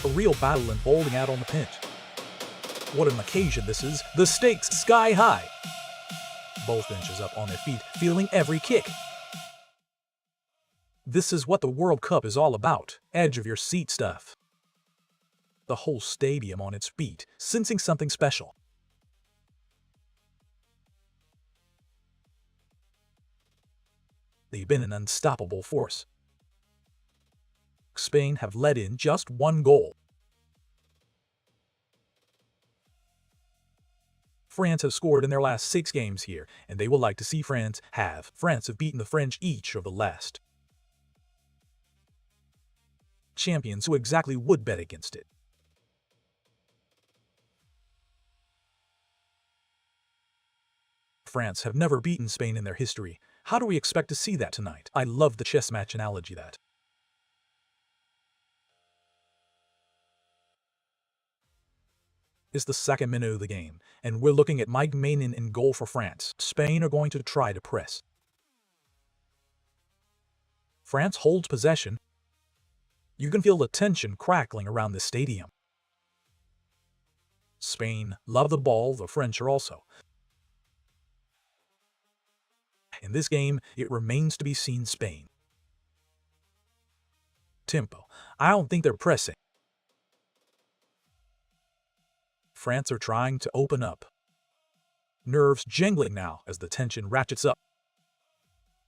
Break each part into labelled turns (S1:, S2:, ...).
S1: A real battle unfolding out on the pitch. What an occasion this is, the stakes sky high. Both benches up on their feet, feeling every kick. This is what the World Cup is all about, edge of your seat stuff. The whole stadium on its feet, sensing something special. They've been an unstoppable force. Spain have let in just one goal. France have scored in their last 6 games here, and they will like to see France have. France have beaten the French each of the last. Champions who exactly would bet against it. France have never beaten Spain in their history. How do we expect to see that tonight? I love the chess match analogy that. It's the second minute of the game, and we're looking at Mike Maignan in goal for France. Spain are going to try to press. France holds possession. You can feel the tension crackling around the stadium. Spain love the ball, the French are also. In this game, it remains to be seen Spain. Tempo. I don't think they're pressing. France are trying to open up. Nerves jangling now as the tension ratchets up.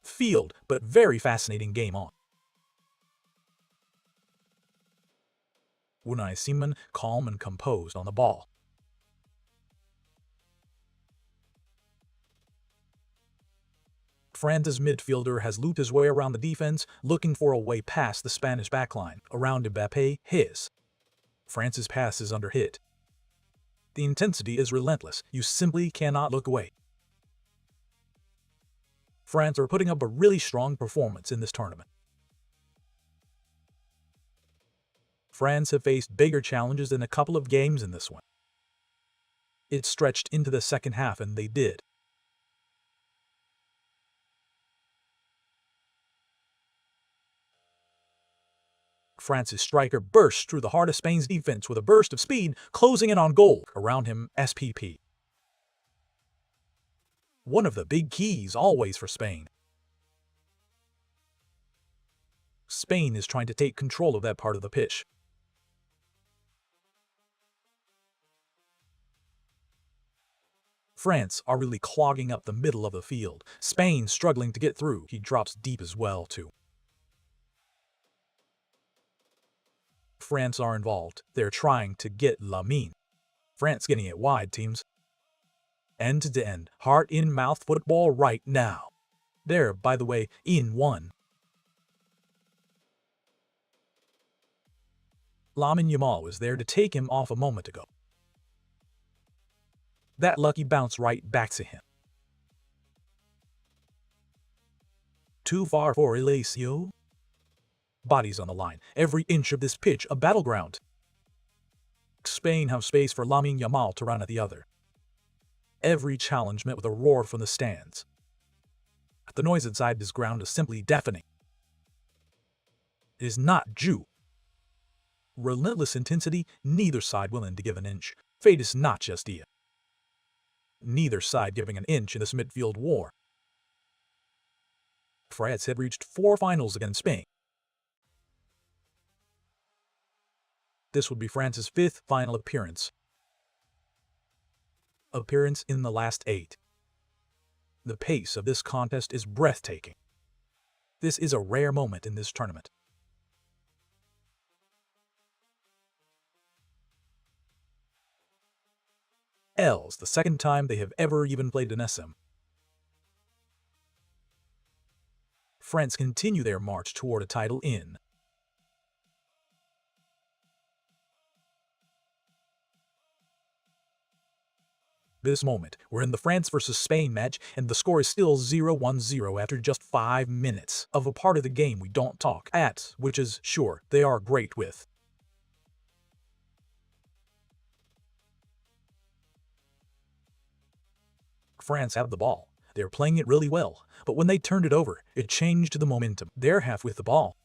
S1: Field, but very fascinating game on. Unai Simon calm and composed on the ball. France's midfielder has looped his way around the defense, looking for a way past the Spanish backline. Around Mbappé, his. France's pass is under hit. The intensity is relentless. You simply cannot look away. France are putting up a really strong performance in this tournament. France have faced bigger challenges in a couple of games in this one. It stretched into the second half, and they did. France's striker burst through the heart of Spain's defense with a burst of speed, closing in on goal. Around him, SPX. One of the big keys always for Spain. Spain is trying to take control of that part of the pitch. France are really clogging up the middle of the field. Spain struggling to get through. He drops deep as well, too. France are involved. They're trying to get Lamine. France getting it wide, teams. End-to-end, heart-in-mouth football right now. There, by the way, in one. Lamine Yamal was there to take him off a moment ago. That lucky bounce right back to him. Too far for Elacio. Bodies on the line, every inch of this pitch a battleground. Spain have space for Lamine Yamal to run at the other. Every challenge met with a roar from the stands. The noise inside this ground is simply deafening. It is not Jew. Relentless intensity, neither side willing to give an inch. Fate is not just Ia. Neither side giving an inch in this midfield war. France had reached 4 finals against Spain. This would be France's 5th final appearance. Appearance in the last 8. The pace of this contest is breathtaking. This is a rare moment in this tournament. L's the second time they have ever even played an SM. France continue their march toward a title in this moment. We're in the France versus Spain match, and the score is still 0-1-0 after just 5 minutes of a part of the game we don't talk at, which is, sure, they are great with. France have the ball. They're playing it really well, but when they turned it over, it changed the momentum. They're half with the ball.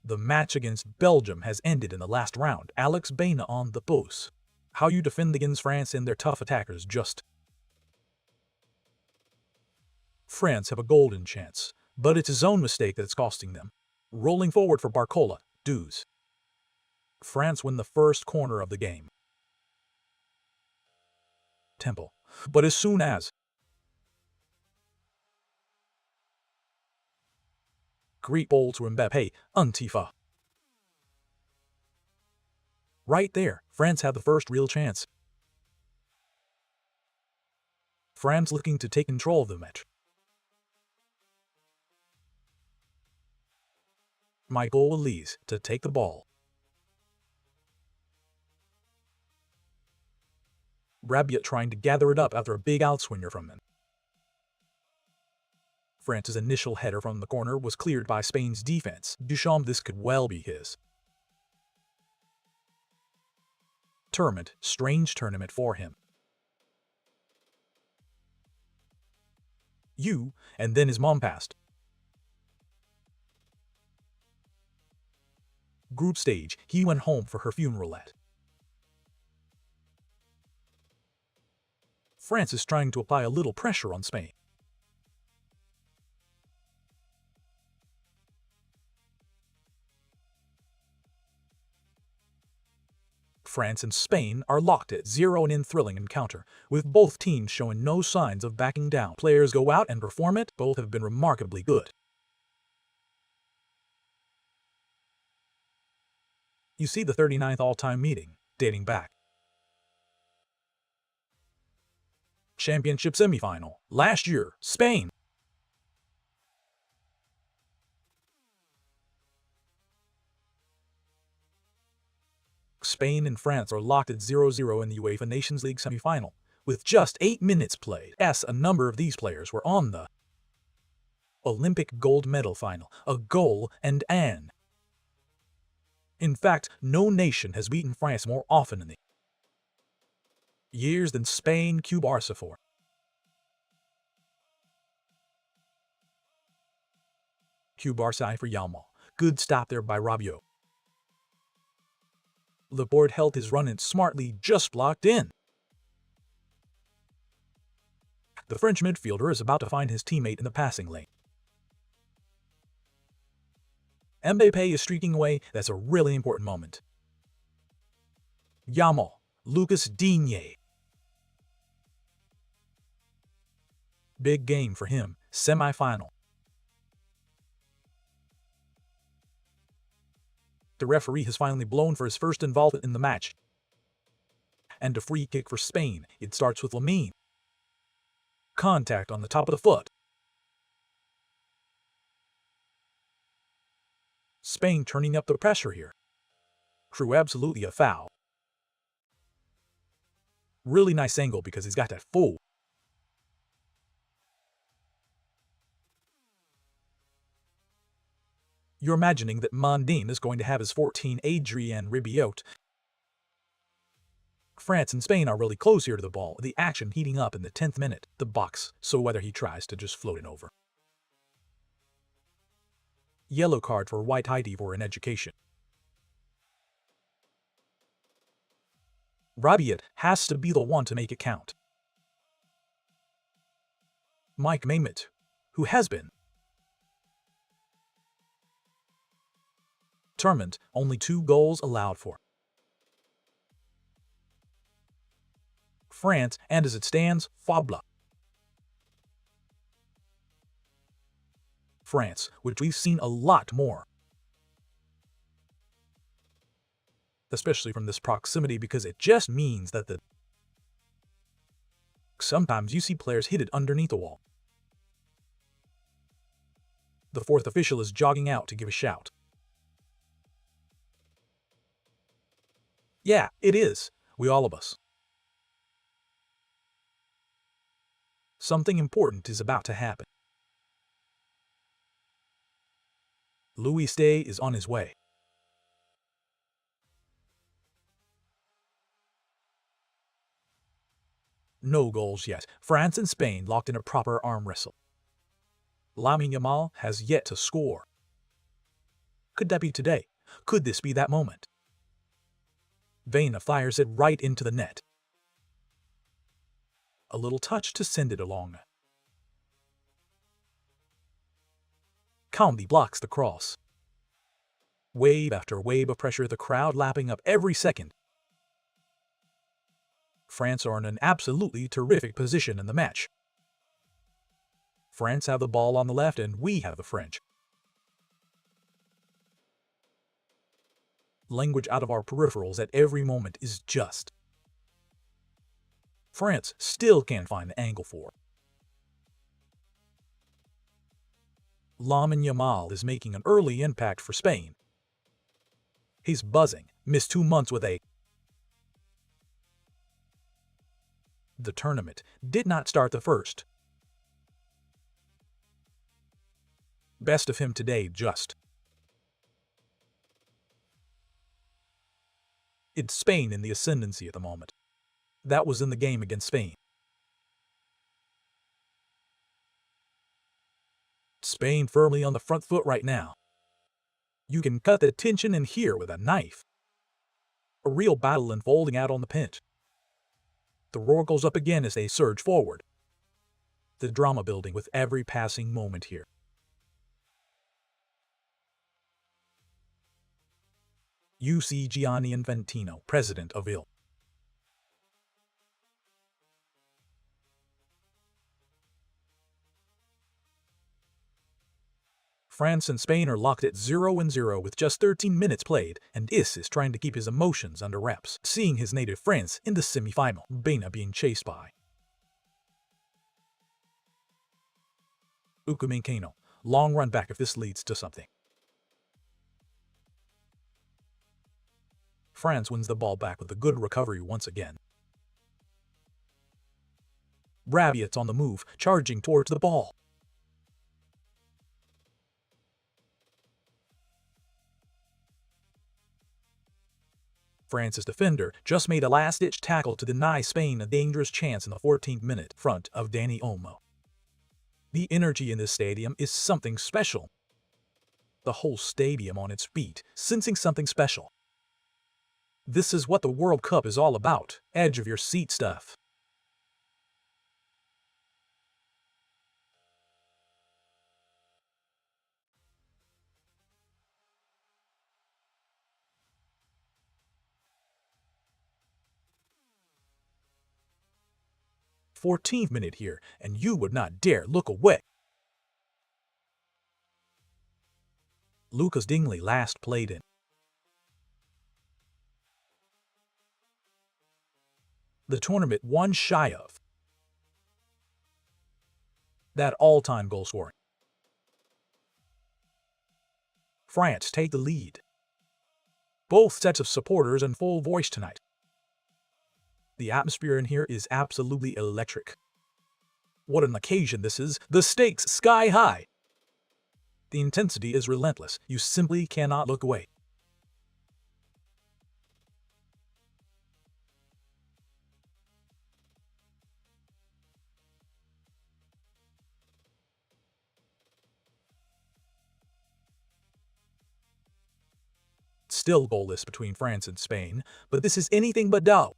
S1: The match against Belgium has ended in the last round. Alex Baena on the Bleus. How you defend against France and their tough attackers just. France have a golden chance, but it's his own mistake that's costing them. Rolling forward for Barcola, dues. France win the first corner of the game. Temple. But as soon as Greek ball to Mbappe, Antifa. Right there, France had the first real chance. France looking to take control of the match. Michael Elise to take the ball. Rabiot trying to gather it up after a big outswinger from him. France's initial header from the corner was cleared by Spain's defense. Duchamp, this could well be his. Tournament, strange tournament for him. And then his mom passed. Group stage, he went home for her funeralette. France is trying to apply a little pressure on Spain. France and Spain are locked at 0 in thrilling encounter, with both teams showing no signs of backing down. Players go out and perform it, both have been remarkably good. You see the 39th all-time meeting, dating back. Championship semifinal, last year, Spain. Spain and France are locked at 0-0 in the UEFA Nations League semi-final, with just 8 minutes played. A number of these players were on the Olympic gold medal final, a goal and an. In fact, no nation has beaten France more often in the years than Spain. Barca for. Barca for Yamal. Good stop there by Rabiot. Laporte held his run and smartly just blocked in. The French midfielder is about to find his teammate in the passing lane. Mbappe is streaking away. That's a really important moment. Yamal, Lucas Digne. Big game for him, semi-final. The referee has finally blown for his first involvement in the match. And a free kick for Spain. It starts with Lamine. Contact on the top of the foot. Spain turning up the pressure here. True, absolutely a foul. Really nice angle because he's got that full. You're imagining that Mondine is going to have his 14 Adrien Rabiot. France and Spain are really close here to the ball, the action heating up in the 10th minute, the box, so whether he tries to just float it over. Yellow card for White Haiti for an education. Rabiot has to be the one to make it count. Mike Mamet, who has been tournament, only 2 goals allowed for France, and as it stands, Fabla. France, which we've seen a lot more. Especially from this proximity, because it just means that sometimes you see players hit it underneath the wall. The 4th official is jogging out to give a shout. Yeah, it is. We all of us. Something important is about to happen. Luis Day is on his way. No goals yet. France and Spain locked in a proper arm wrestle. Lamine Yamal has yet to score. Could that be today? Could this be that moment? Vena fires it right into the net. A little touch to send it along. Calmly blocks the cross. Wave after wave of pressure, the crowd lapping up every second. France are in an absolutely terrific position in the match. France have the ball on the left and we have the French. Language out of our peripherals at every moment is just. France still can't find the angle for. Lamine Yamal is making an early impact for Spain. He's buzzing, missed 2 months with a... The tournament did not start the first. Best of him today, just. It's Spain in the ascendancy at the moment. That was in the game against Spain. Spain firmly on the front foot right now. You can cut the tension in here with a knife. A real battle unfolding out on the pitch. The roar goes up again as they surge forward. The drama building with every passing moment here. UC Gianni Infantino, president of IL. France and Spain are locked at 0-0 with just 13 minutes played, and is trying to keep his emotions under wraps, seeing his native France in the semi-final, Bena being chased by Upamecano. Long run back if this leads to something. France wins the ball back with a good recovery once again. Rabiot's on the move, charging towards the ball. France's defender just made a last-ditch tackle to deny Spain a dangerous chance in the 14th minute front of Dani Olmo. The energy in this stadium is something special. The whole stadium on its feet, sensing something special. This is what the World Cup is all about, edge-of-your-seat stuff. "14th minute here, and you would not dare look away." Lucas Dingley last played in. The tournament one shy of that all-time goal scoring. France take the lead. Both sets of supporters in full voice tonight. The atmosphere in here is absolutely electric. What an occasion this is, the stakes sky high. The intensity is relentless, you simply cannot look away. Still goalless between France and Spain, but this is anything but dull.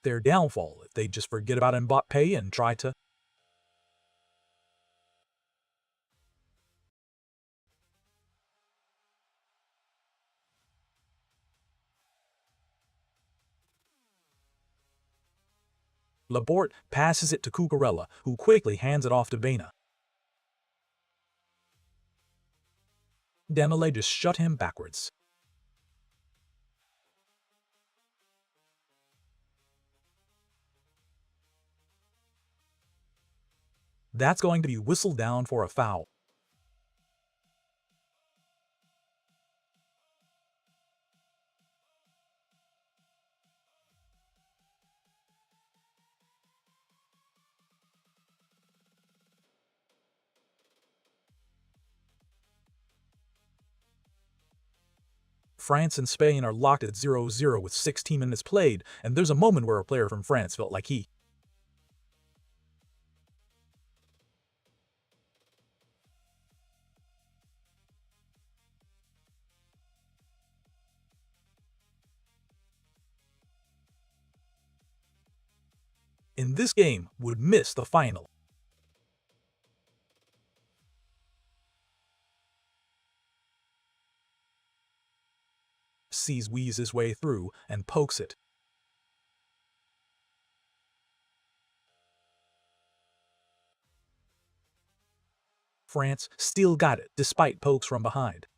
S1: Their downfall if they just forget about Mbappé and try to... Laporte passes it to Cucurella, who quickly hands it off to Bena. Dembélé just shut him backwards. That's going to be whistled down for a foul. France and Spain are locked at 0-0 with 16 minutes played, and there's a moment where a player from France felt like he in this game would miss the final. Sees wheeze his way through and pokes it. France still got it despite pokes from behind.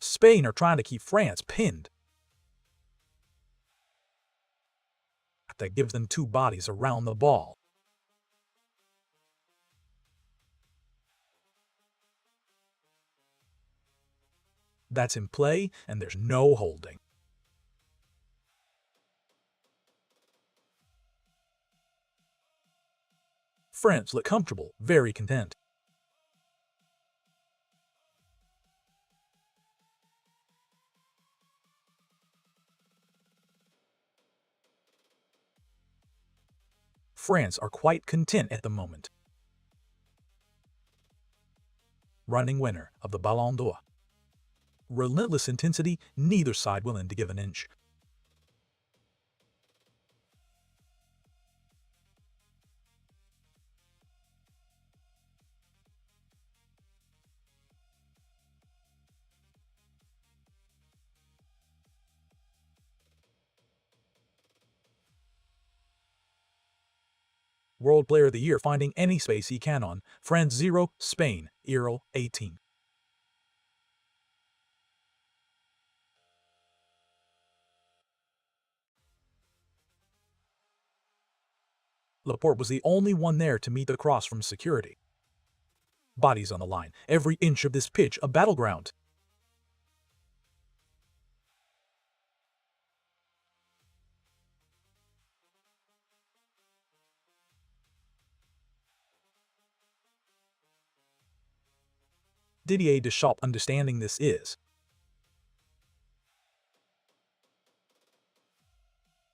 S1: Spain are trying to keep France pinned. That gives them two bodies around the ball. That's in play, and there's no holding. France look comfortable, very content. France are quite content at the moment. Running winner of the Ballon d'Or. Relentless intensity, neither side willing to give an inch. World Player of the Year finding any space he can on. France 0, Spain 18. Laporte was the only one there to meet the cross from security. Bodies on the line, every inch of this pitch a battleground. Didier Deschamps understanding this is.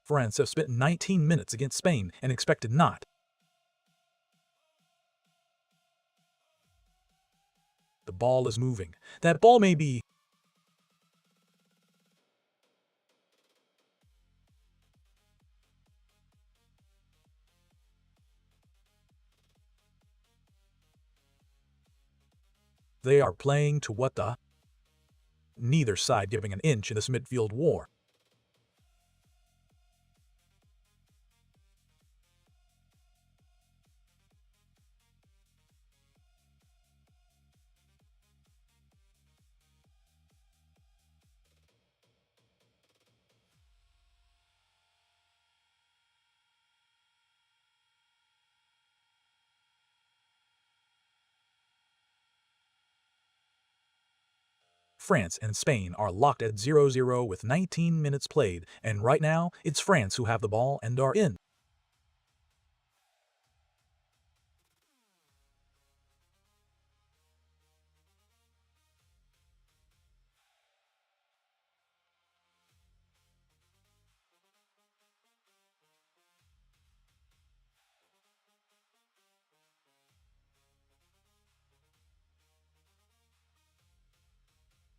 S1: France have spent 19 minutes against Spain and expected not. The ball is moving. That ball may be. They are playing to what the. Neither side giving an inch in this midfield war. France and Spain are locked at 0-0 with 19 minutes played, and right now, it's France who have the ball and are in.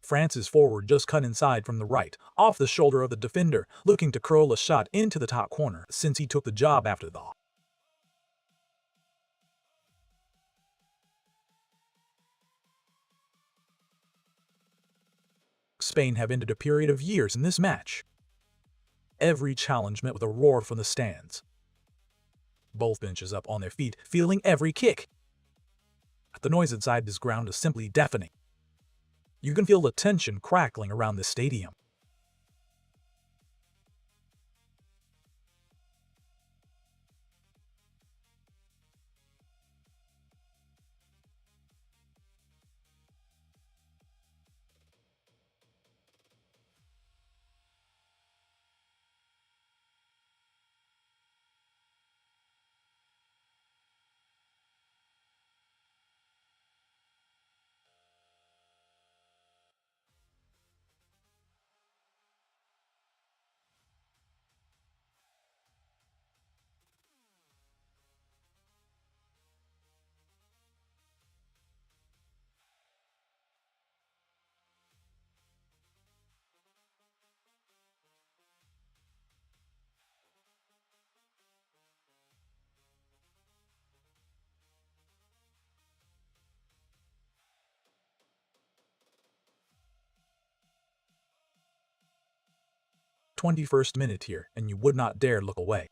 S1: France's forward just cut inside from the right, off the shoulder of the defender, looking to curl a shot into the top corner since he took the job after the. Spain have ended a period of years in this match. Every challenge met with a roar from the stands. Both benches up on their feet, feeling every kick. The noise inside this ground is simply deafening. You can feel the tension crackling around the stadium. 21st minute here, and you would not dare look away.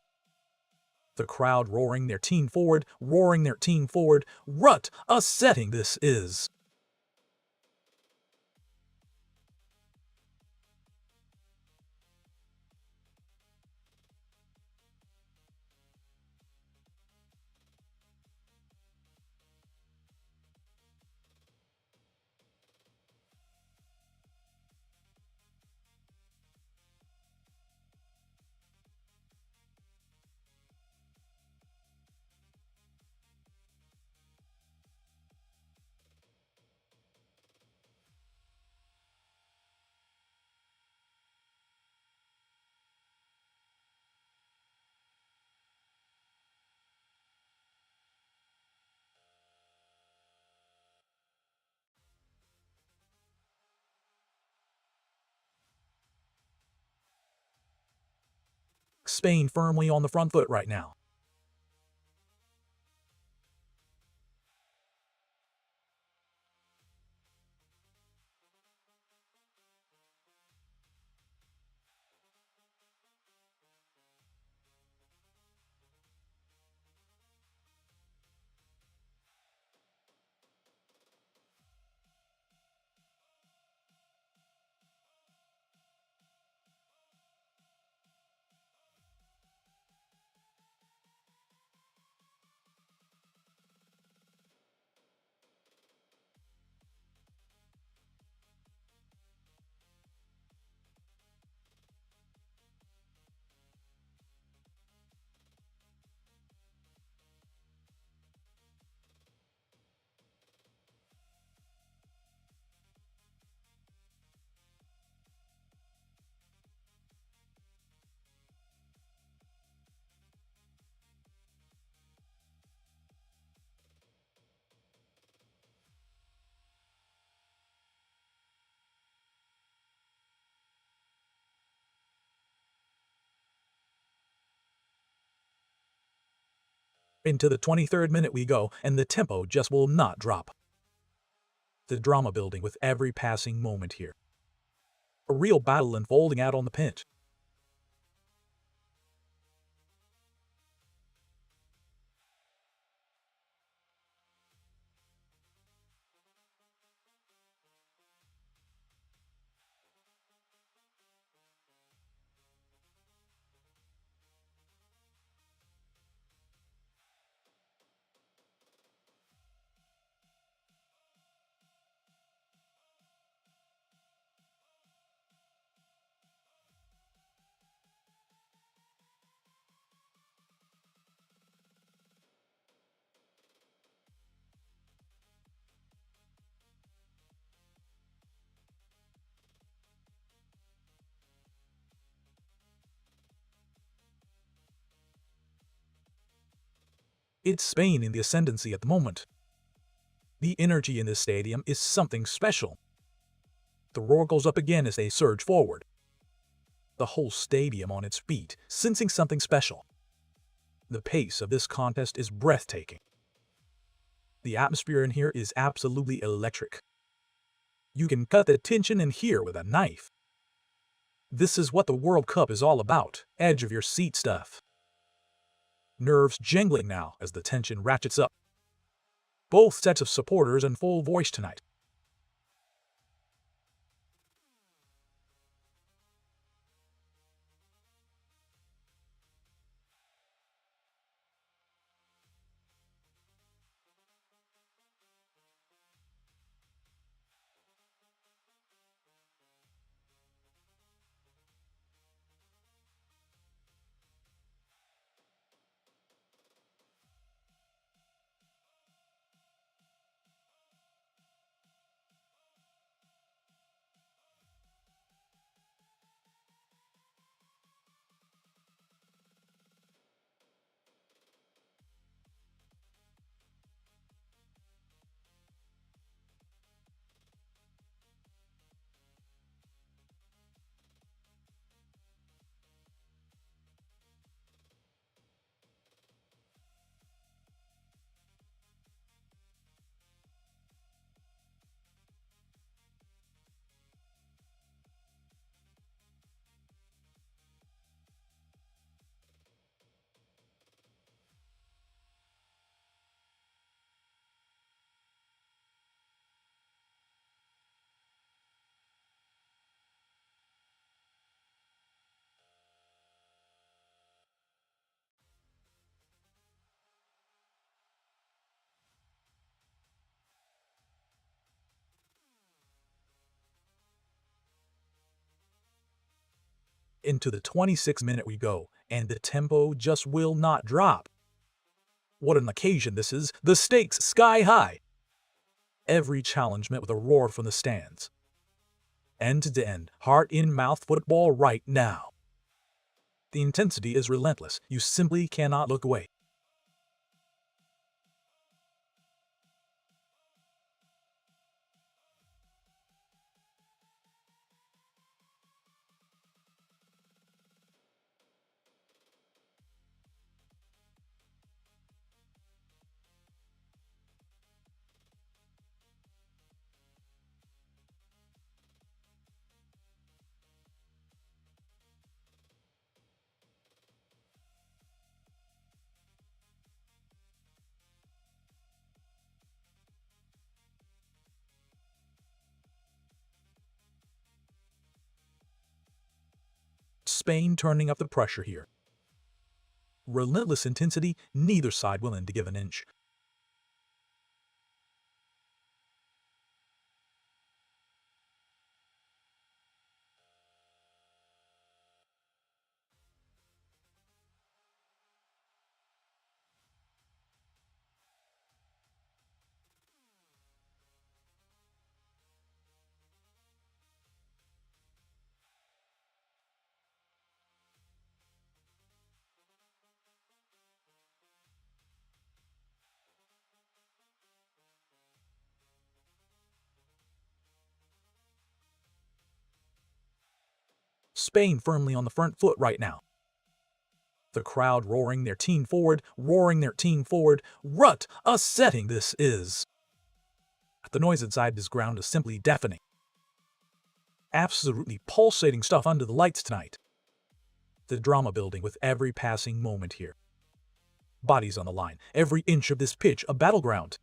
S1: The crowd roaring their team forward, roaring their team forward. What a setting this is! Spain firmly on the front foot right now. Into the 23rd minute we go, and the tempo just will not drop. The drama building with every passing moment here. A real battle unfolding out on the pitch. It's Spain in the ascendancy at the moment. The energy in this stadium is something special. The roar goes up again as they surge forward. The whole stadium on its feet, sensing something special. The pace of this contest is breathtaking. The atmosphere in here is absolutely electric. You can cut the tension in here with a knife. This is what the World Cup is all about, edge of your seat stuff. Nerves jangling now as the tension ratchets up. Both sets of supporters in full voice tonight. Into the 26th minute we go, and the tempo just will not drop. What an occasion this is, the stakes sky high. Every challenge met with a roar from the stands. End to end, heart-in-mouth football right now. The intensity is relentless, you simply cannot look away. Spain turning up the pressure here. Relentless intensity, neither side willing to give an inch. Spain firmly on the front foot right now. The crowd roaring their team forward, What a setting this is! The noise inside this ground is simply deafening. Absolutely pulsating stuff under the lights tonight. The drama building with every passing moment here. Bodies on the line, every inch of this pitch a battleground.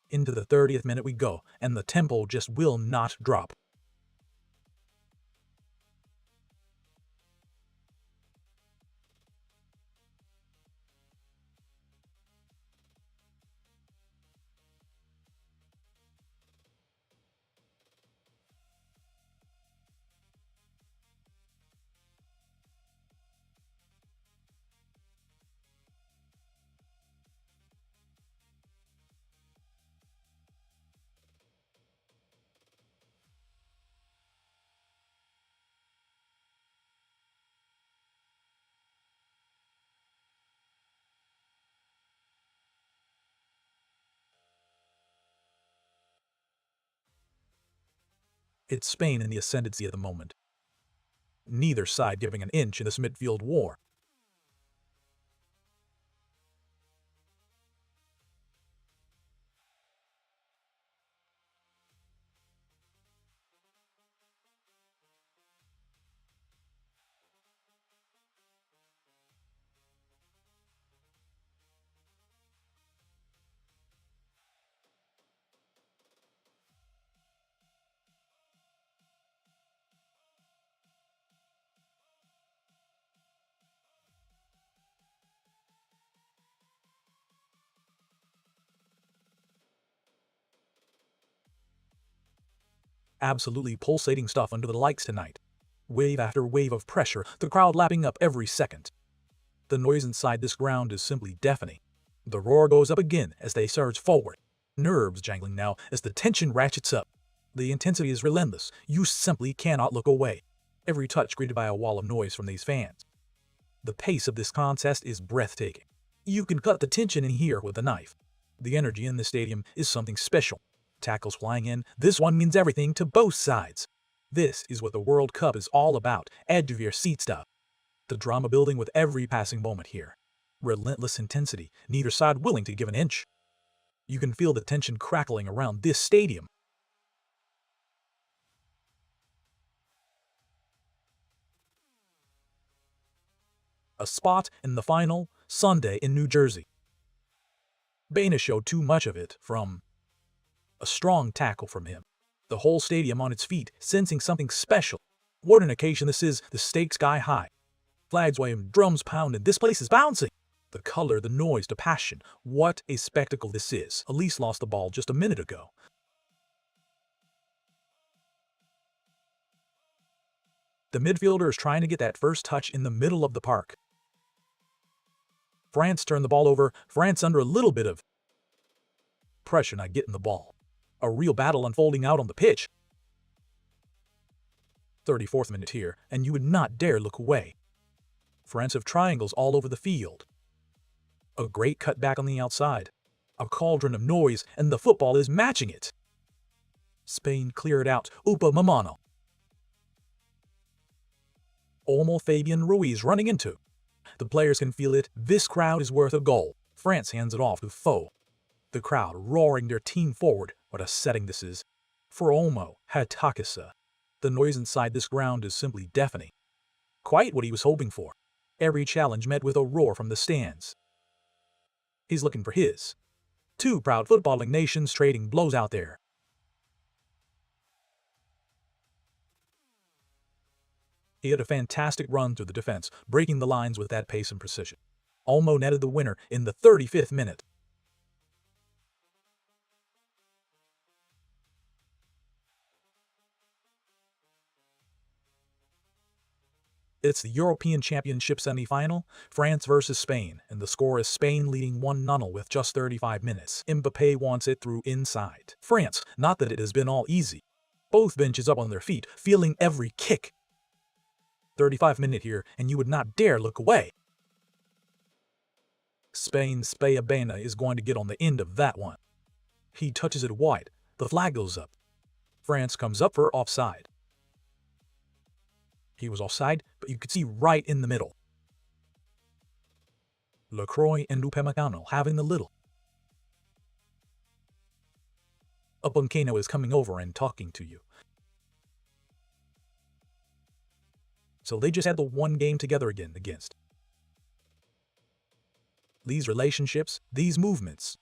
S1: Into the 30th minute we go, and the tempo just will not drop. It's Spain in the ascendancy at the moment. Neither side giving an inch in this midfield war. Absolutely pulsating stuff under the lights tonight. Wave after wave of pressure, the crowd lapping up every second. The noise inside this ground is simply deafening. The roar goes up again as they surge forward. Nerves jangling now as the tension ratchets up. The intensity is relentless. You simply cannot look away. Every touch greeted by a wall of noise from these fans. The pace of this contest is breathtaking. You can cut the tension in here with a knife. The energy in the stadium is something special. Tackles flying in, this one means everything to both sides. This is what the World Cup is all about, edge of your seat stuff. The drama building with every passing moment here. Relentless intensity, neither side willing to give an inch. You can feel the tension crackling around this stadium. A spot in the final, Sunday in New Jersey. Baena showed too much of it from a strong tackle from him. The whole stadium on its feet, sensing something special. What an occasion this is, the stakes sky high. Flags waving, drums pounding, this place is bouncing. The color, the noise, the passion. What a spectacle this is. Elise lost the ball just a minute ago. The midfielder is trying to get that first touch in the middle of the park. France turned the ball over. France under a little bit of pressure not getting the ball. A real battle unfolding out on the pitch. 34th minute here, and you would not dare look away. France have triangles all over the field. A great cutback on the outside. A cauldron of noise, and the football is matching it. Spain cleared out. Upa Mamano. Olmo Fabian Ruiz running into. The players can feel it. This crowd is worth a goal. France hands it off to Foe. The crowd roaring their team forward. What a setting this is. For Olmo Hatakisa. The noise inside this ground is simply deafening. Quite what he was hoping for. Every challenge met with a roar from the stands. He's looking for his. Two proud footballing nations trading blows out there. He had a fantastic run through the defense, breaking the lines with that pace and precision. Olmo netted the winner in the 35th minute. It's the European Championship semi-final, France versus Spain, and the score is Spain leading 1-0 with just 35 minutes. Mbappé wants it through inside. France, not that it has been all easy. Both benches up on their feet, feeling every kick. 35 minute here, and you would not dare look away. Spain's Baena is going to get on the end of that one. He touches it wide. The flag goes up. France comes up for offside. He was offside, but you could see right in the middle. Lacroix and Upamecano having the little. A Buncano is coming over and talking to you. So they just had the one game together again against. These relationships, these movements.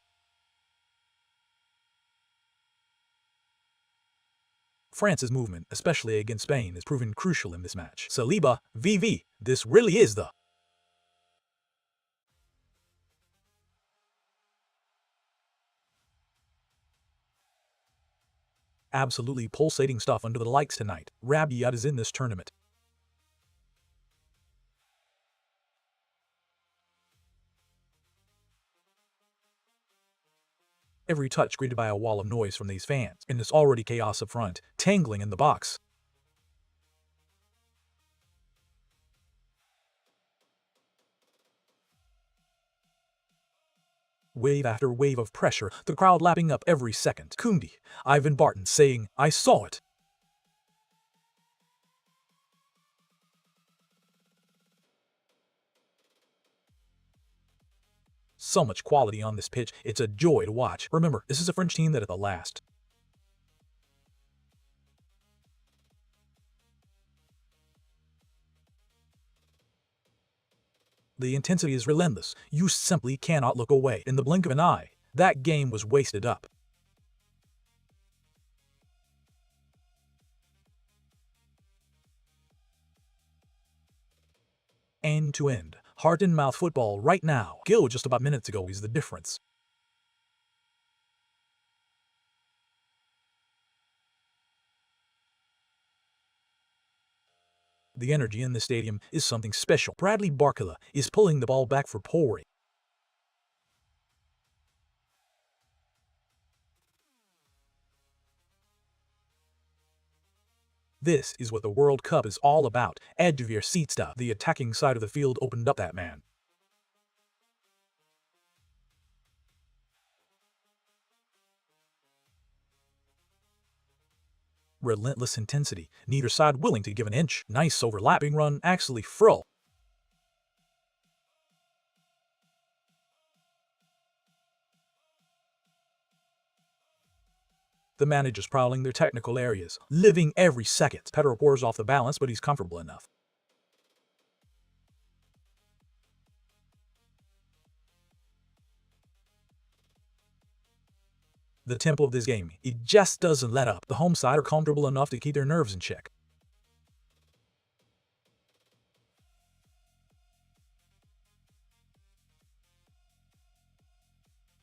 S1: France's movement, especially against Spain, has proven crucial in this match. Saliba, VV, this really is the absolutely pulsating stuff under the lights tonight. Rabiot is in this tournament. Every touch greeted by a wall of noise from these fans, and it's already chaos up front, tangling in the box. Wave after wave of pressure, the crowd lapping up every second. Kundi, Ivan Barton saying, "I saw it." So much quality on this pitch, it's a joy to watch. Remember, this is a French team that at the last. The intensity is relentless. You simply cannot look away. In the blink of an eye, that game was wasted up. End to end. Heart-and-mouth football right now. Gil just about minutes ago is the difference. The energy in the stadium is something special. Bradley Barcola is pulling the ball back for Portugal. This is what the World Cup is all about. Edge of your seat stuff. The attacking side of the field opened up that man. Relentless intensity, neither side willing to give an inch. Nice overlapping run, actually frill. The managers prowling their technical areas, living every second. Pedro pours off the balance, but he's comfortable enough. The tempo of this game, it just doesn't let up. The home side are comfortable enough to keep their nerves in check.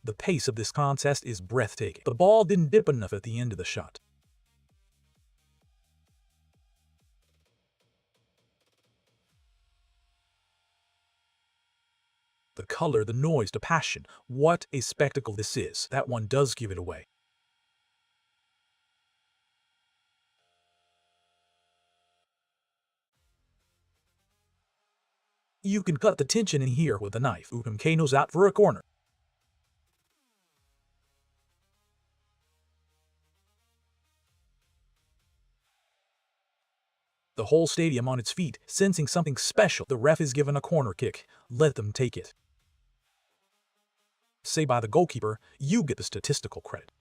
S1: The pace of this contest is breathtaking. The ball didn't dip enough at the end of the shot. The color, the noise, the passion. What a spectacle this is. That one does give it away. You can cut the tension in here with a knife. Upamecano's out for a corner. The whole stadium on its feet, sensing something special. The ref is given a corner kick. Let them take it. Say by the goalkeeper, you get the statistical credit.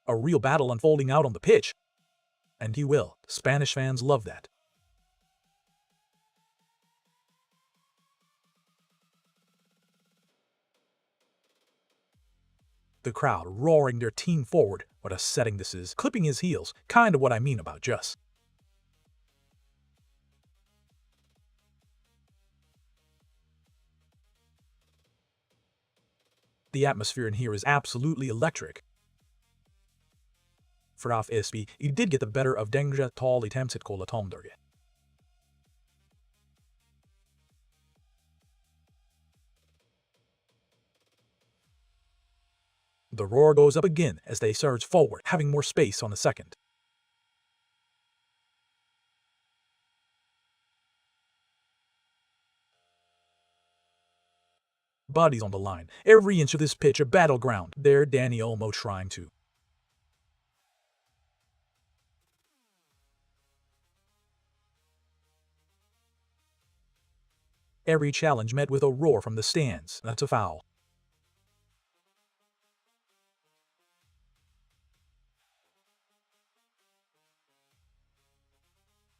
S1: A real battle unfolding out on the pitch. And he will. Spanish fans love that. The crowd roaring their team forward. What a setting this is. Clipping his heels. Kind of what I mean about just. The atmosphere in here is absolutely electric. Vooraf SB, he did get the better of Denja tal attempts at Kolatomderge. The roar goes up again as they surge forward, having more space on the second. Bodies on the line. Every inch of this pitch a battleground. There Danny Olmo trying to. Every challenge met with a roar from the stands. That's a foul.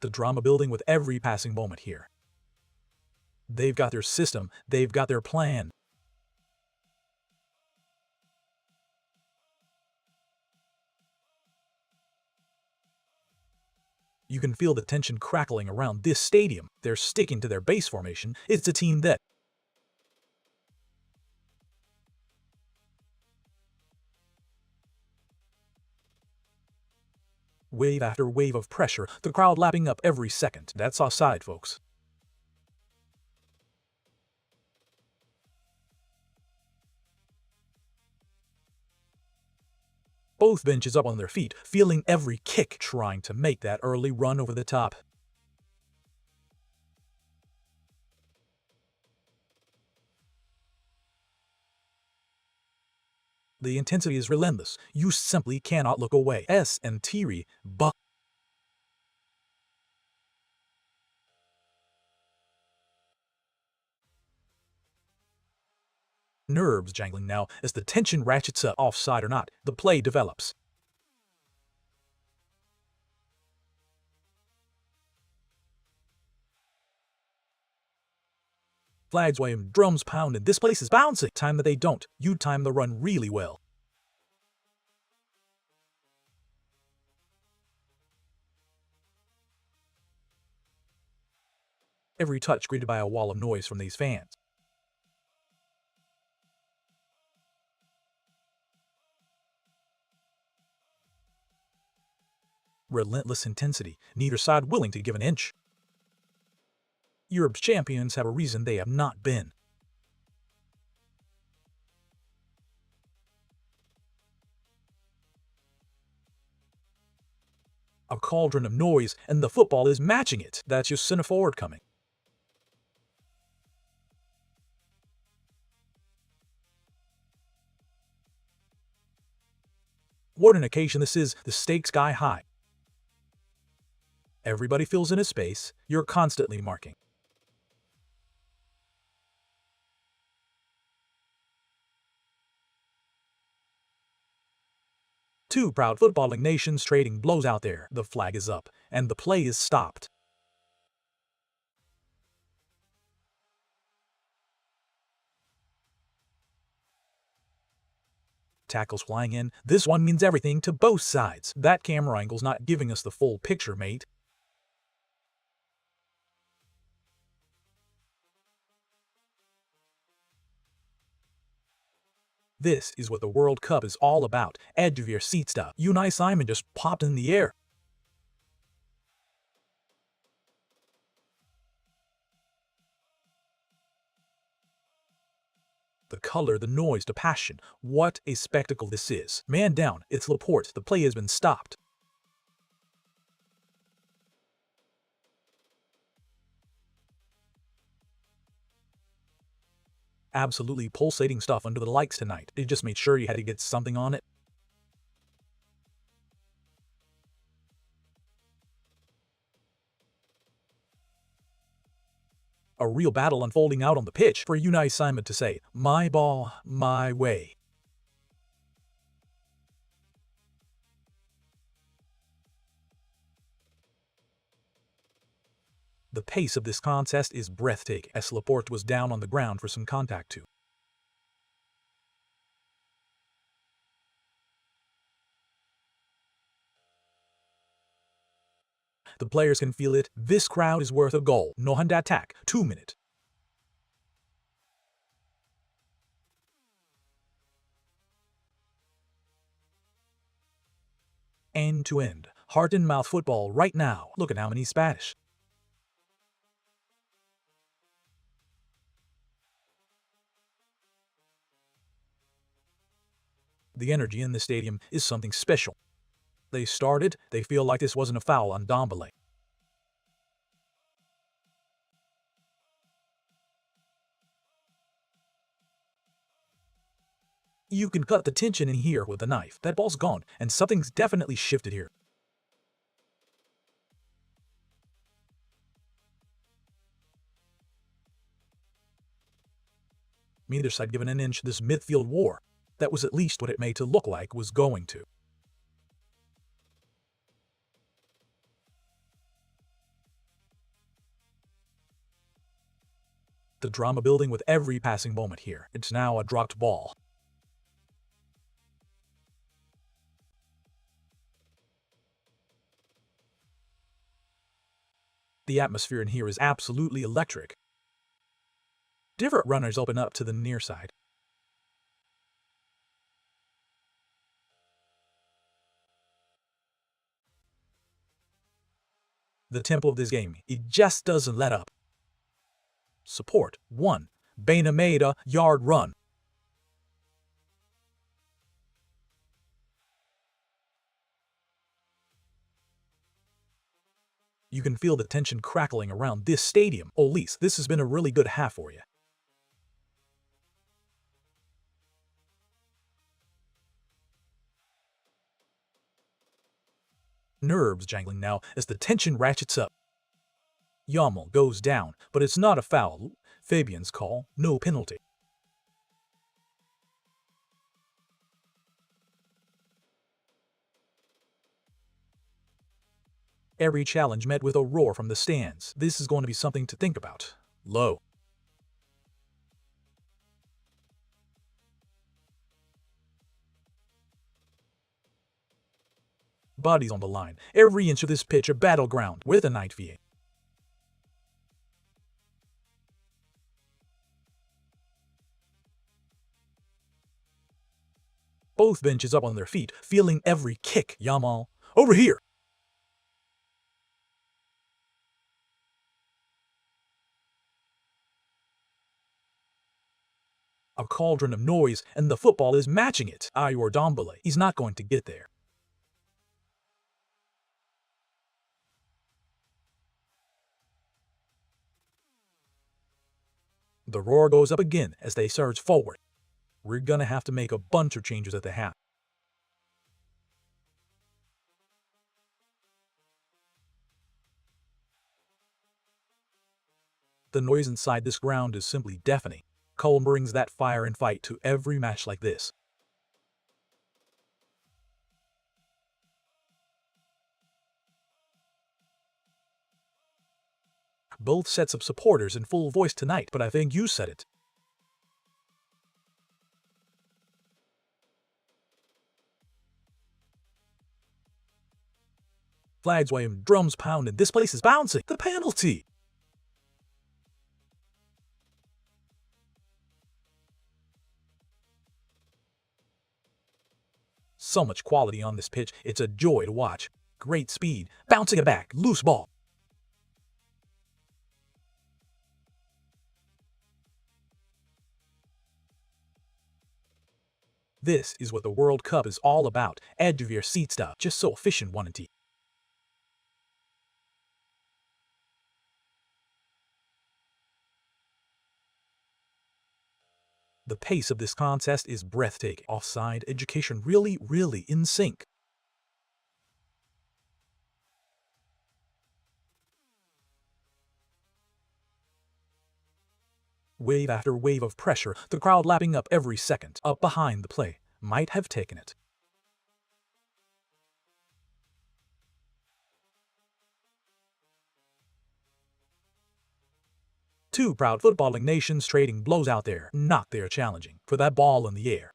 S1: The drama building with every passing moment here. They've got their system. They've got their plan. You can feel the tension crackling around this stadium. They're sticking to their base formation. It's a team that wave after wave of pressure, the crowd lapping up every second. That's offside, folks. Both benches up on their feet, feeling every kick, trying to make that early run over the top. The intensity is relentless. You simply cannot look away. S and Thierry, but nerves jangling now as the tension ratchets up. Offside or not, the play develops. Flags wave, drums pounding. This place is bouncing. Time that they don't. You time the run really well. Every touch greeted by a wall of noise from these fans. Relentless intensity, neither side willing to give an inch. Europe's champions have a reason they have not been. A cauldron of noise, and the football is matching it. That's your center forward coming. What an occasion this is, the stakes sky high. Everybody fills in a space, you're constantly marking. Two proud footballing nations trading blows out there. The flag is up, and the play is stopped. Tackles flying in. This one means everything to both sides. That camera angle's not giving us the full picture, mate. This is what the World Cup is all about. Edge of your seat stuff. Unai Simon just popped in the air. The color, the noise, the passion. What a spectacle this is. Man down, it's Laporte. The play has been stopped. Absolutely pulsating stuff under the lights tonight. They just made sure you had to get something on it. A real battle unfolding out on the pitch for Unai Simon to say, "My ball, my way." The pace of this contest is breathtaking, as Laporte was down on the ground for some contact too. The players can feel it. This crowd is worth a goal. No hand attack. 2 minutes. End to end. Heart and mouth football right now. Look at how many Spanish. The energy in the stadium is something special. They started, they feel like this wasn't a foul on Dombele. You can cut the tension in here with a knife. That ball's gone, and something's definitely shifted here. Neither side given an inch. This midfield war, that was at least what it made to look like was going to. The drama building with every passing moment here. It's now a dropped ball. The atmosphere in here is absolutely electric. Different runners open up to the near side. The tempo of this game, it just doesn't let up. Support 1. Baina made a yard run. You can feel the tension crackling around this stadium. Elise, this has been a really good half for you. Nerves jangling now as the tension ratchets up. Yamal goes down, but it's not a foul. Fabian's call, no penalty. Every challenge met with a roar from the stands. This is going to be something to think about. Low. Bodies on the line. Every inch of this pitch a battleground with a night VA. Both benches up on their feet, feeling every kick. Yamal, over here. A cauldron of noise, and the football is matching it. Ayor Dombele, he's not going to get there. The roar goes up again as they surge forward. We're gonna have to make a bunch of changes at the half. The noise inside this ground is simply deafening. Cole brings that fire and fight to every match like this. Both sets of supporters in full voice tonight, but I think you said it. Flags waving, drums pounding, this place is bouncing. The penalty! So much quality on this pitch, it's a joy to watch. Great speed, bouncing it back, loose ball. This is what the World Cup is all about. Edge of your seat stuff, just so efficient one and two. The pace of this contest is breathtaking. Offside education really in sync. Wave after wave of pressure, the crowd lapping up every second. Up behind the play, might have taken it. Two proud footballing nations trading blows out there, not there challenging for that ball in the air.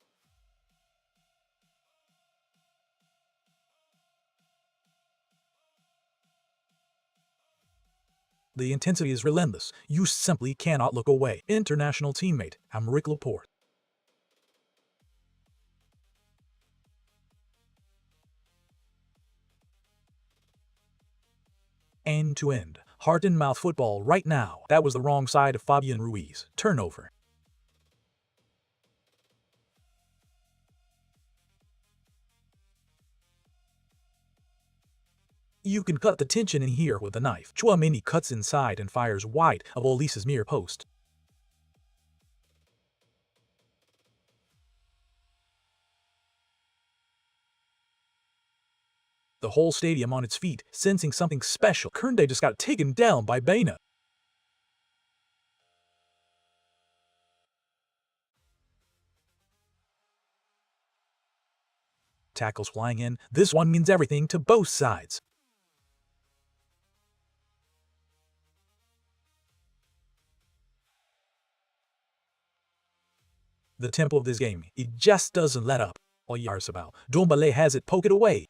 S1: The intensity is relentless. You simply cannot look away. International teammate, Aymeric Laporte. End to end, heart-and-mouth football right now. That was the wrong side of Fabian Ruiz. Turnover. You can cut the tension in here with a knife. Chouameni cuts inside and fires wide of Olise's near post. The whole stadium on its feet, sensing something special. Kernde just got taken down by Baena. Tackles flying in. This one means everything to both sides. The tempo of this game, it just doesn't let up. Oyarzabal, Dombele has it, poke it away.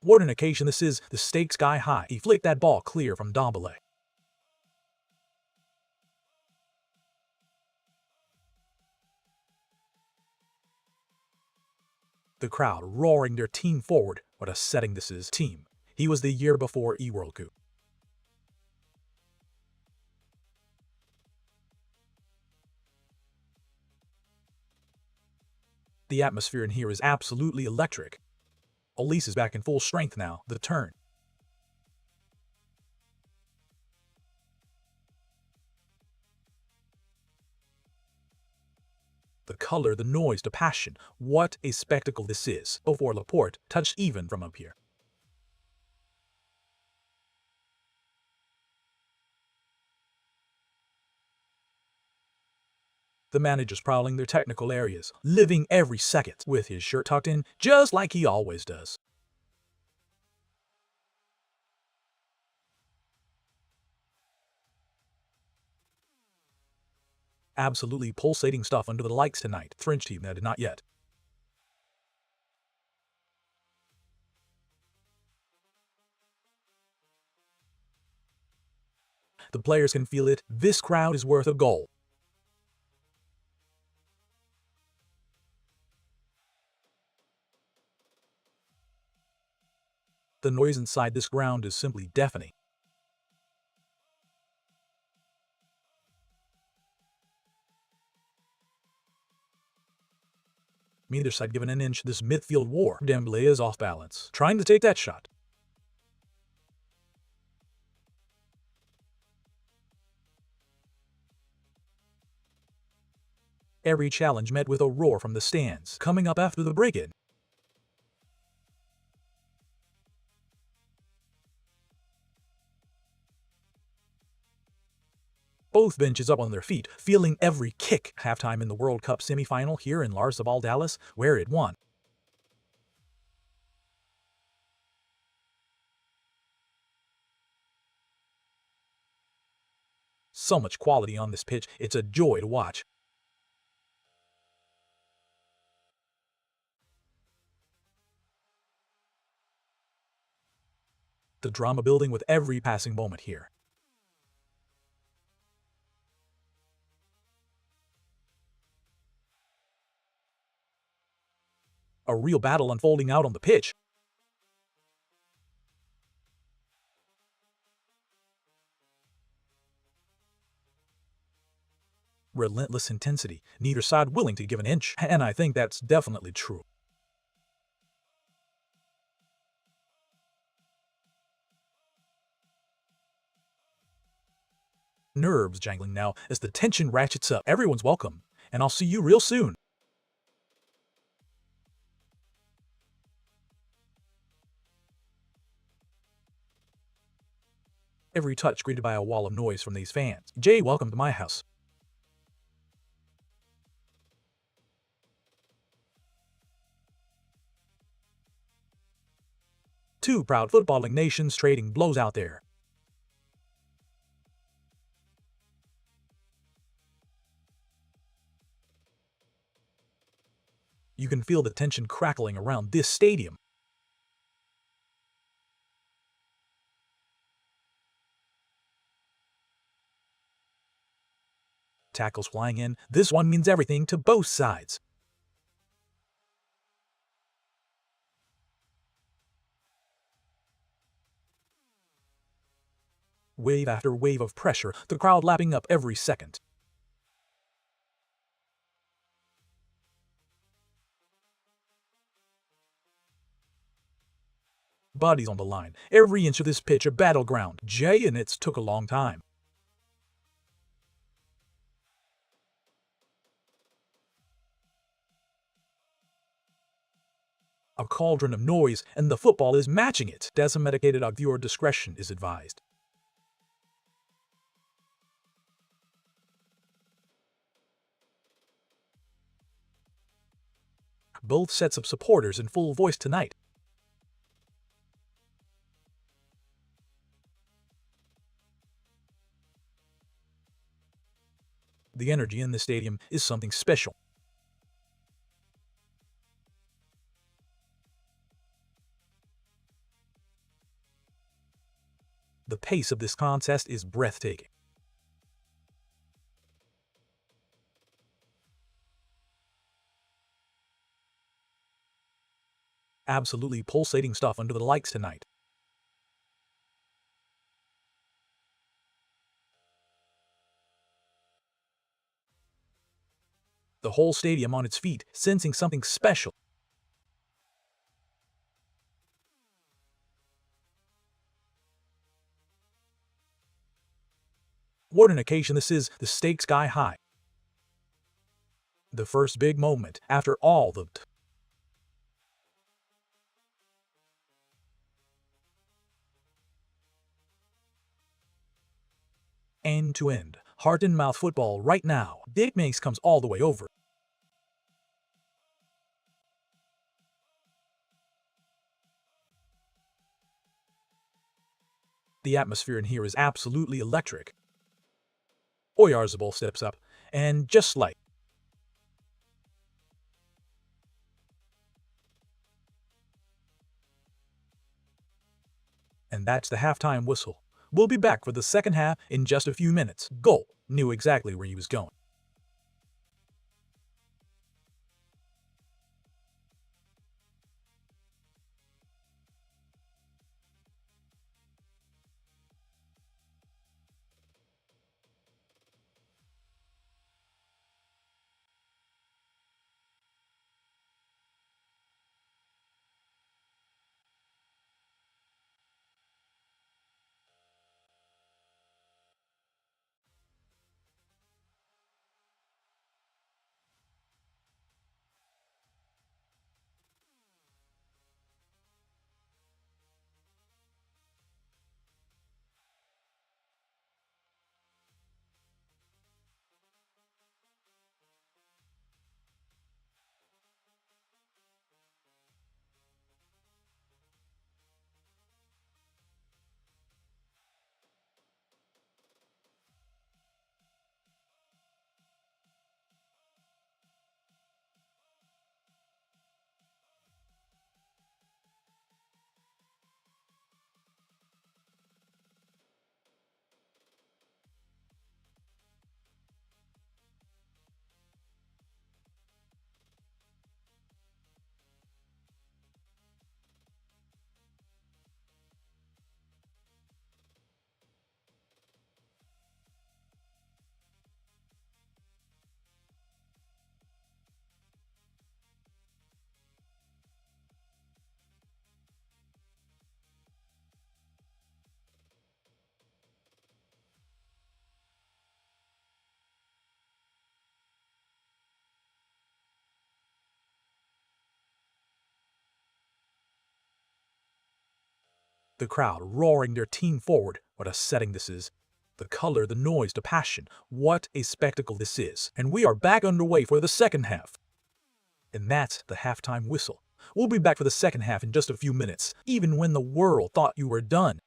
S1: What an occasion this is, the stakes sky high. He flicked that ball clear from Dombele. The crowd roaring their team forward. What a setting this is. Team. He was the year before World Cup. The atmosphere in here is absolutely electric. Olise is back in full strength now. The turn. The color, the noise, the passion. What a spectacle this is. Before Laporte touched even from up here. The managers prowling their technical areas, living every second with his shirt tucked in, just like he always does. Absolutely pulsating stuff under the lights tonight. French team that did not yet. The players can feel it. This crowd is worth a goal. The noise inside this ground is simply deafening. Neither side given an inch this midfield war. Dembele is off balance, trying to take that shot. Every challenge met with a roar from the stands, coming up after the break-in. Both benches up on their feet, feeling every kick. Halftime in the World Cup semi-final here in Larsabal, Dallas, where it won. So much quality on this pitch, it's a joy to watch. The drama building with every passing moment here. A real battle unfolding out on the pitch. Relentless intensity, neither side willing to give an inch, and I think that's definitely true. Nerves jangling now as the tension ratchets up. Everyone's welcome, and I'll see you real soon. Every touch greeted by a wall of noise from these fans. Jay, welcome to my house. Two proud footballing nations trading blows out there. You can feel the tension crackling around this stadium. Tackles flying in. This one means everything to both sides. Wave after wave of pressure, the crowd lapping up every second. Bodies on the line. Every inch of this pitch a battleground. Jay, and it's took a long time. A cauldron of noise, and the football is matching it. Medicated viewer discretion is advised. Both sets of supporters in full voice tonight. The energy in the stadium is something special. The pace of this contest is breathtaking. Absolutely pulsating stuff under the lights tonight. The whole stadium on its feet, sensing something special. What an occasion this is, the stakes sky high. The first big moment after all the end-to-end, heart-and-mouth football right now. It makes comes all the way over. The atmosphere in here is absolutely electric. Oyarzabal steps up, and just like and that's the halftime whistle. We'll be back for the second half in just a few minutes. Goal knew exactly where he was going. The crowd roaring their team forward. What a setting this is. The color, the noise, the passion. What a spectacle this is. And we are back underway for the second half. And that's the halftime whistle. We'll be back for the second half in just a few minutes, even when the world thought you were done.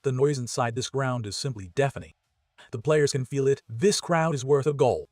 S1: The noise inside this ground is simply deafening. The players can feel it. This crowd is worth a goal.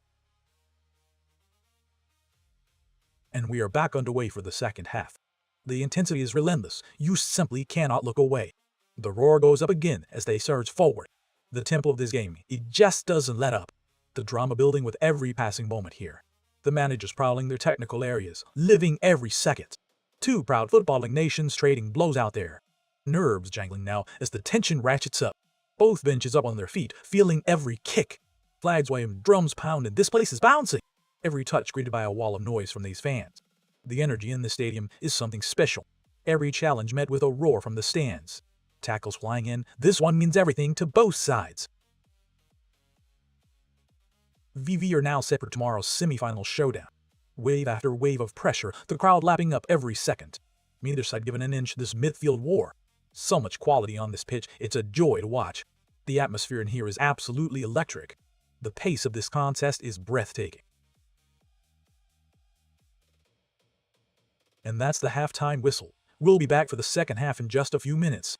S1: And we are back underway for the second half. The intensity is relentless. You simply cannot look away. The roar goes up again as they surge forward. The tempo of this game, it just doesn't let up. The drama building with every passing moment here. The managers prowling their technical areas, living every second. Two proud footballing nations trading blows out there. Nerves jangling now as the tension ratchets up. Both benches up on their feet, feeling every kick. Flags waving, drums pounding, this place is bouncing. Every touch greeted by a wall of noise from these fans. The energy in the stadium is something special. Every challenge met with a roar from the stands. Tackles flying in, this one means everything to both sides. VV are now set for tomorrow's semi-final showdown. Wave after wave of pressure, the crowd lapping up every second. Neither side given an inch this midfield war. So much quality on this pitch, it's a joy to watch. The atmosphere in here is absolutely electric. The pace of this contest is breathtaking. And that's the halftime whistle. We'll be back for the second half in just a few minutes.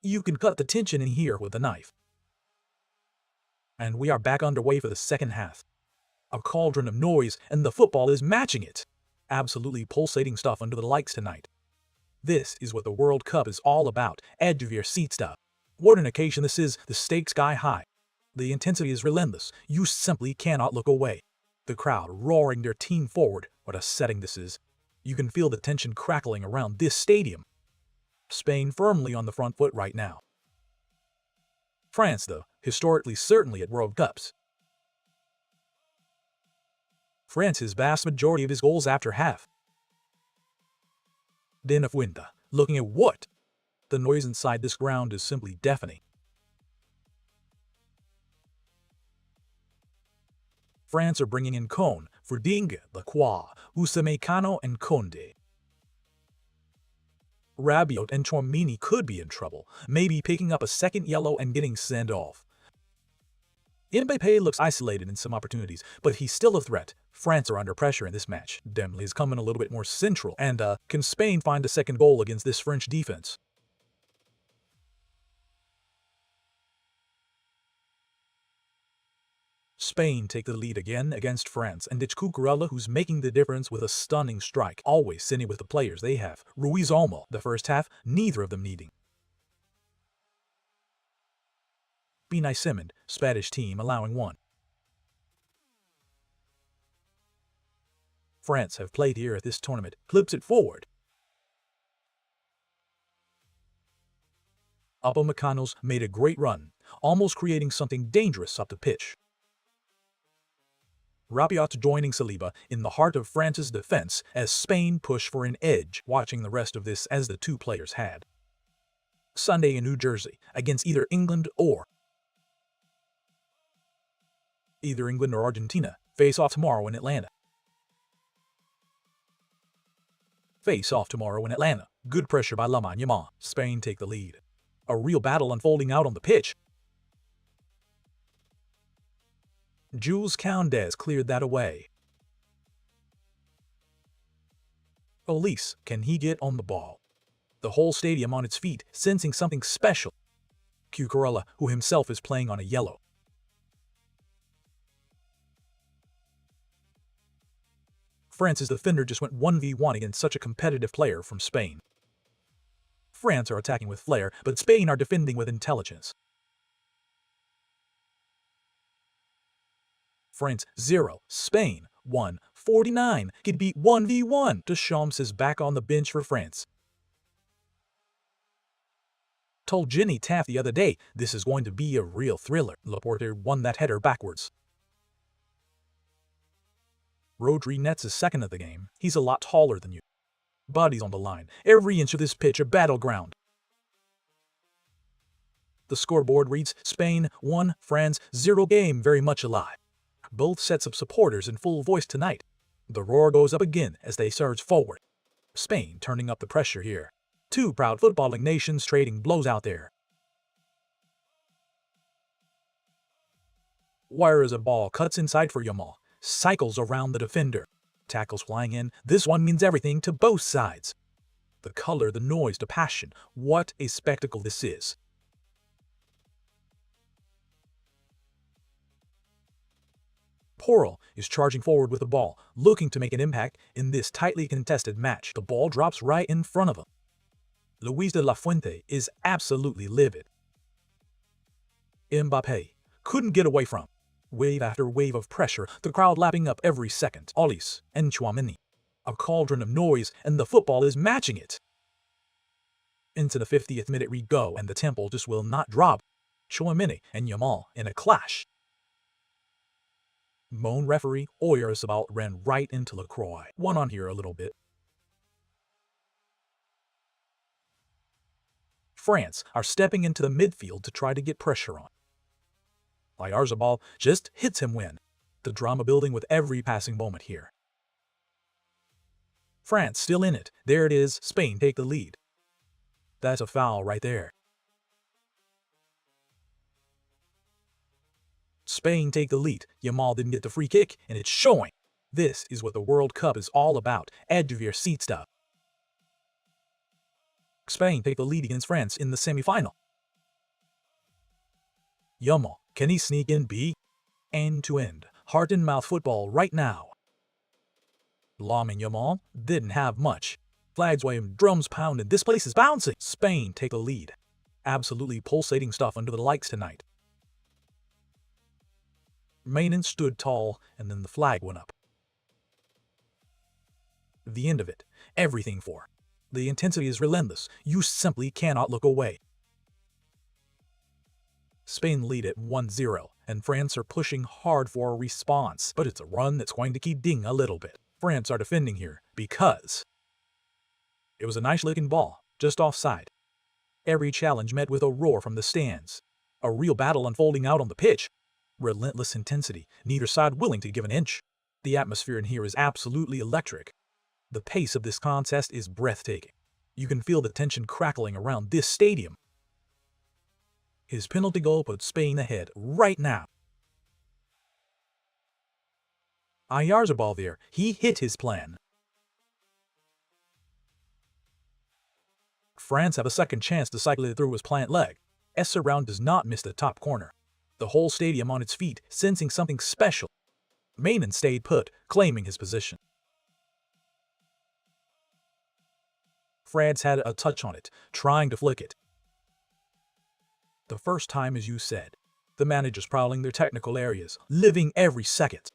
S1: You can cut the tension in here with a knife. And we are back underway for the second half. A cauldron of noise, and the football is matching it. Absolutely pulsating stuff under the lights tonight. This is what the World Cup is all about, edge of your seat stuff. What an occasion this is, the stakes sky high. The intensity is relentless, you simply cannot look away. The crowd roaring their team forward, what a setting this is. You can feel the tension crackling around this stadium. Spain firmly on the front foot right now. France, though, historically certainly at World Cups. France's vast majority of his goals after half. De la Fuente, looking at what? The noise inside this ground is simply deafening. France are bringing in Cone, Verdinga, Lacroix, Upamecano, and Conde. Rabiot and Tchouaméni could be in trouble, maybe picking up a second yellow and getting sent off. Mbappé looks isolated in some opportunities, but he's still a threat. France are under pressure in this match. Dembélé is coming a little bit more central, and can Spain find a second goal against this French defense? Spain take the lead again against France, and it's Cucurella who's making the difference with a stunning strike, always sitting with the players they have. Ruiz Olmo, the first half, neither of them needing. Unai Simon, Spanish team allowing one. France have played here at this tournament, clips it forward. Upamecano's made a great run, almost creating something dangerous up the pitch. Rabiot joining Saliba in the heart of France's defense as Spain push for an edge, watching the rest of this as the two players had. Sunday in New Jersey, against either England or Argentina, face off tomorrow in Atlanta. Good pressure by Lamine Yamal. Spain take the lead. A real battle unfolding out on the pitch. Jules Koundé cleared that away. Elise, can he get on the ball? The whole stadium on its feet, sensing something special. Cucurella, who himself is playing on a yellow. France's defender just went 1v1 against such a competitive player from Spain. France are attacking with flair, but Spain are defending with intelligence. France 0, Spain 1, 49, could beat 1v1. Deschamps is back on the bench for France. Told Jenny Taft the other day, this is going to be a real thriller. Laporte won that header backwards. Rodri nets his second of the game. He's a lot taller than you. Bodies on the line. Every inch of this pitch a battleground. The scoreboard reads Spain 1, France 0. Game very much alive. Both sets of supporters in full voice tonight. The roar goes up again as they surge forward. Spain turning up the pressure here. Two proud footballing nations trading blows out there. Where as a ball cuts inside for Yamal. Cycles around the defender. Tackles flying in. This one means everything to both sides. The color, the noise, the passion. What a spectacle this is. Portugal is charging forward with the ball, looking to make an impact in this tightly contested match. The ball drops right in front of him. Luis de la Fuente is absolutely livid. Mbappé couldn't get away from. Wave after wave of pressure, the crowd lapping up every second. Olise and Tchouaméni. A cauldron of noise, and the football is matching it. Into the 50th minute we go, and the tempo just will not drop. Tchouaméni and Yamal in a clash. Moan referee Oyarzabal ran right into Lacroix. One on here a little bit. France are stepping into the midfield to try to get pressure on. Oyarzabal just hits him when. The drama building with every passing moment here. France still in it. There it is. Spain take the lead. That's a foul right there. Spain take the lead. Yamal didn't get the free kick, and it's showing. This is what the World Cup is all about. Edge of your seat stuff. Spain take the lead against France in the semi-final. Yamal, can he sneak in B? End-to-end, heart-and-mouth football right now. Lamine Yamal didn't have much. Flags waving, drums pounding, this place is bouncing. Spain take the lead. Absolutely pulsating stuff under the lights tonight. Mainen stood tall, and then the flag went up. The end of it. Everything for. The intensity is relentless. You simply cannot look away. Spain lead at 1-0, and France are pushing hard for a response, but it's a run that's going to keep ding a little bit. France are defending here because it was a nice-looking ball, just offside. Every challenge met with a roar from the stands. A real battle unfolding out on the pitch. Relentless intensity, neither side willing to give an inch. The atmosphere in here is absolutely electric. The pace of this contest is breathtaking. You can feel the tension crackling around this stadium. His penalty goal puts Spain ahead right now. Oyarzabal there, he hit his plan. France have a second chance to cycle it through his plant leg. Esserround does not miss the top corner. The whole stadium on its feet, sensing something special. Mainen stayed put, claiming his position. France had a touch on it, trying to flick it. The first time, as you said, the managers prowling their technical areas, living every second.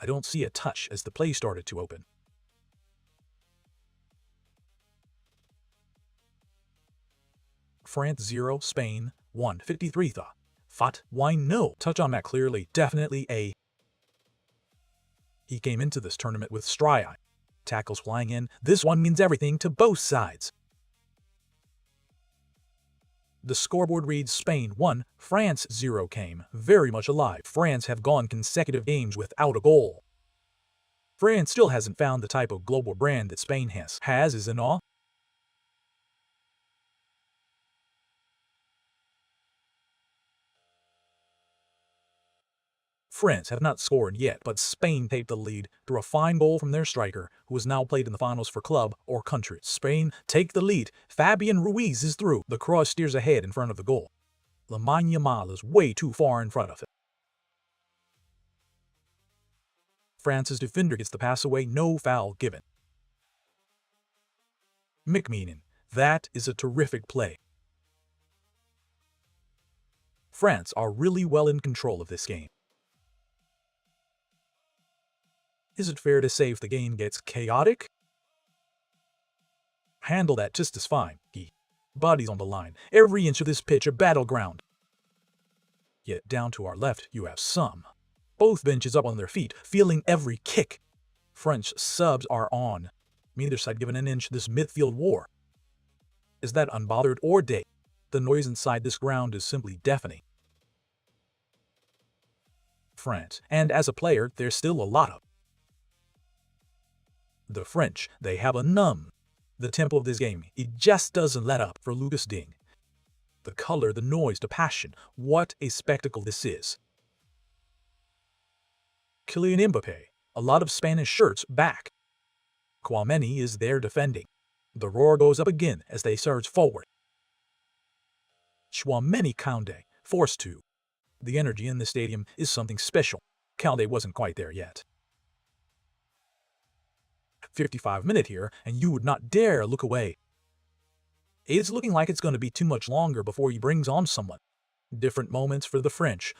S1: I don't see a touch as the play started to open. France 0, Spain 1, 53 thought. Fought, why no? Touch on that clearly, definitely a. He came into this tournament with stride. Tackles flying in, this one means everything to both sides. The scoreboard reads Spain 1, France 0 came, very much alive. France have gone consecutive games without a goal. France still hasn't found the type of global brand that Spain has is in awe. France have not scored yet, but Spain taped the lead through a fine goal from their striker, who has now played in the finals for club or country. Spain take the lead. Fabian Ruiz is through. The cross steers ahead in front of the goal. Lamine Yamal is way too far in front of him. France's defender gets the pass away, no foul given. McMeanin, that is a terrific play. France are really well in control of this game. Is it fair to say if the game gets chaotic? Handle that just as fine. Bodies on the line. Every inch of this pitch a battleground. Yet down to our left you have some. Both benches up on their feet, feeling every kick. French subs are on. Neither side given an inch this midfield war. Is that unbothered or day? The noise inside this ground is simply deafening. France, and as a player, there's still a lot of. The French, they have a numb. The tempo of this game, it just doesn't let up for Lucas Ding. The color, the noise, the passion, what a spectacle this is. Kylian Mbappe, a lot of Spanish shirts back. Kwameni is there defending. The roar goes up again as they surge forward. Chouameni Koundé, forced to. The energy in the stadium is something special. Koundé wasn't quite there yet. 55-minute here, and you would not dare look away. It's looking like it's going to be too much longer before he brings on someone. Different moments for the French.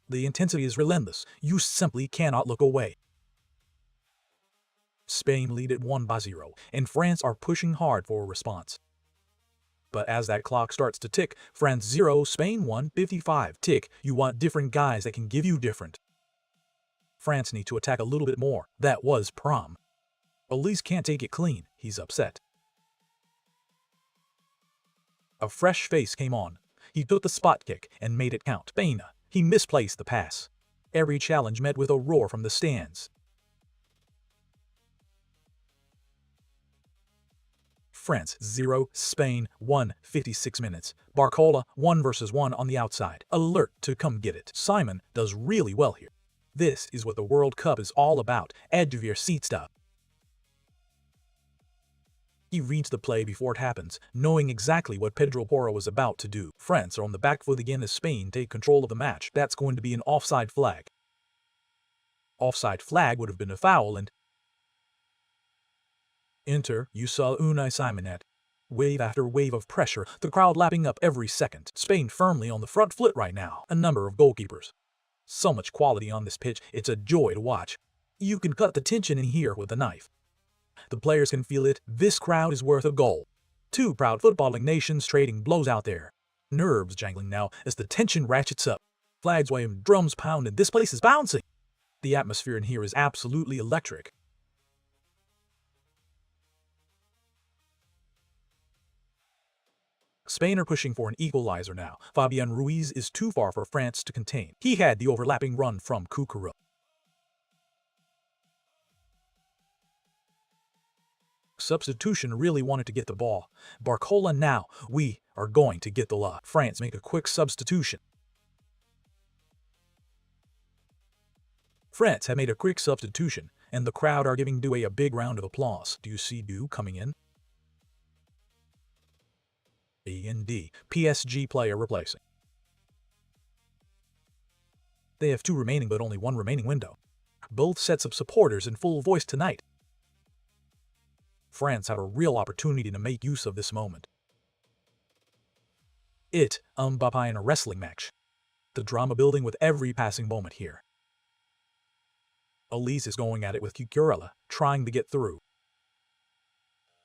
S1: The intensity is relentless. You simply cannot look away. Spain lead at 1-0, and France are pushing hard for a response. But as that clock starts to tick, France 0, Spain 1, 55 tick, you want different guys that can give you different. France need to attack a little bit more. That was prom. Elise can't take it clean. He's upset. A fresh face came on. He took the spot kick and made it count. Spain, he misplaced the pass. Every challenge met with a roar from the stands. France 0, Spain 1, 56 minutes. Barcola 1 versus 1 on the outside. Alert to come get it. Simon does really well here. This is what the World Cup is all about. Edge of your seat stuff. He reads the play before it happens, knowing exactly what Pedro Porro was about to do. France are on the back foot again as Spain take control of the match. That's going to be an offside flag. Offside flag would have been a foul and enter Yusuf Unai Simonet. Wave after wave of pressure, the crowd lapping up every second. Spain firmly on the front foot right now. A number of goalkeepers. So much quality on this pitch, it's a joy to watch. You can cut the tension in here with a knife. The players can feel it. This crowd is worth a goal. Two proud footballing nations trading blows out there. Nerves jangling now as the tension ratchets up. Flags waving, drums pounding, this place is bouncing. The atmosphere in here is absolutely electric. Spain are pushing for an equalizer now. Fabian Ruiz is too far for France to contain. He had the overlapping run from Cucurella. Substitution really wanted to get the ball. Barcola now. We are going to get the luck. France make a quick substitution. France have made a quick substitution, and the crowd are giving Doué a big round of applause. Do you see Doué coming in? A&D, PSG player replacing. They have two remaining but only one remaining window. Both sets of supporters in full voice tonight. France have a real opportunity to make use of this moment. Mbappé in a wrestling match. The drama building with every passing moment here. Elise is going at it with Cucurella, trying to get through.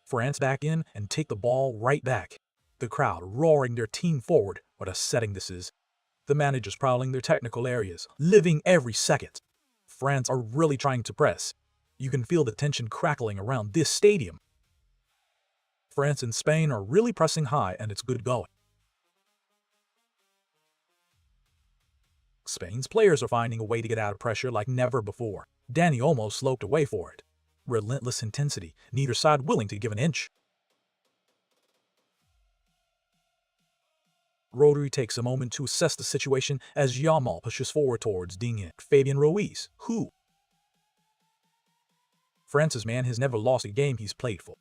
S1: France back in and take the ball right back. The crowd roaring their team forward. What a setting this is. The managers prowling their technical areas, living every second. France are really trying to press. You can feel the tension crackling around this stadium. France and Spain are really pressing high and it's good going. Spain's players are finding a way to get out of pressure like never before. Danny almost sloped away for it. Relentless intensity, neither side willing to give an inch. Rodri takes a moment to assess the situation as Yamal pushes forward towards Digne. Fabian Ruiz, who? France's man has never lost a game he's played for.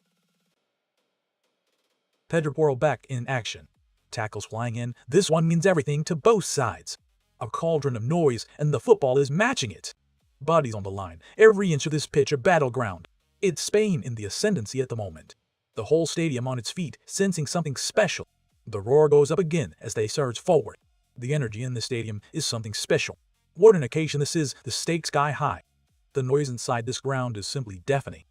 S1: Pedro Porro back in action. Tackles flying in. This one means everything to both sides. A cauldron of noise, and the football is matching it. Bodies on the line. Every inch of this pitch a battleground. It's Spain in the ascendancy at the moment. The whole stadium on its feet, sensing something special. The roar goes up again as they surge forward. The energy in the stadium is something special. What an occasion this is, the stakes sky high. The noise inside this ground is simply deafening.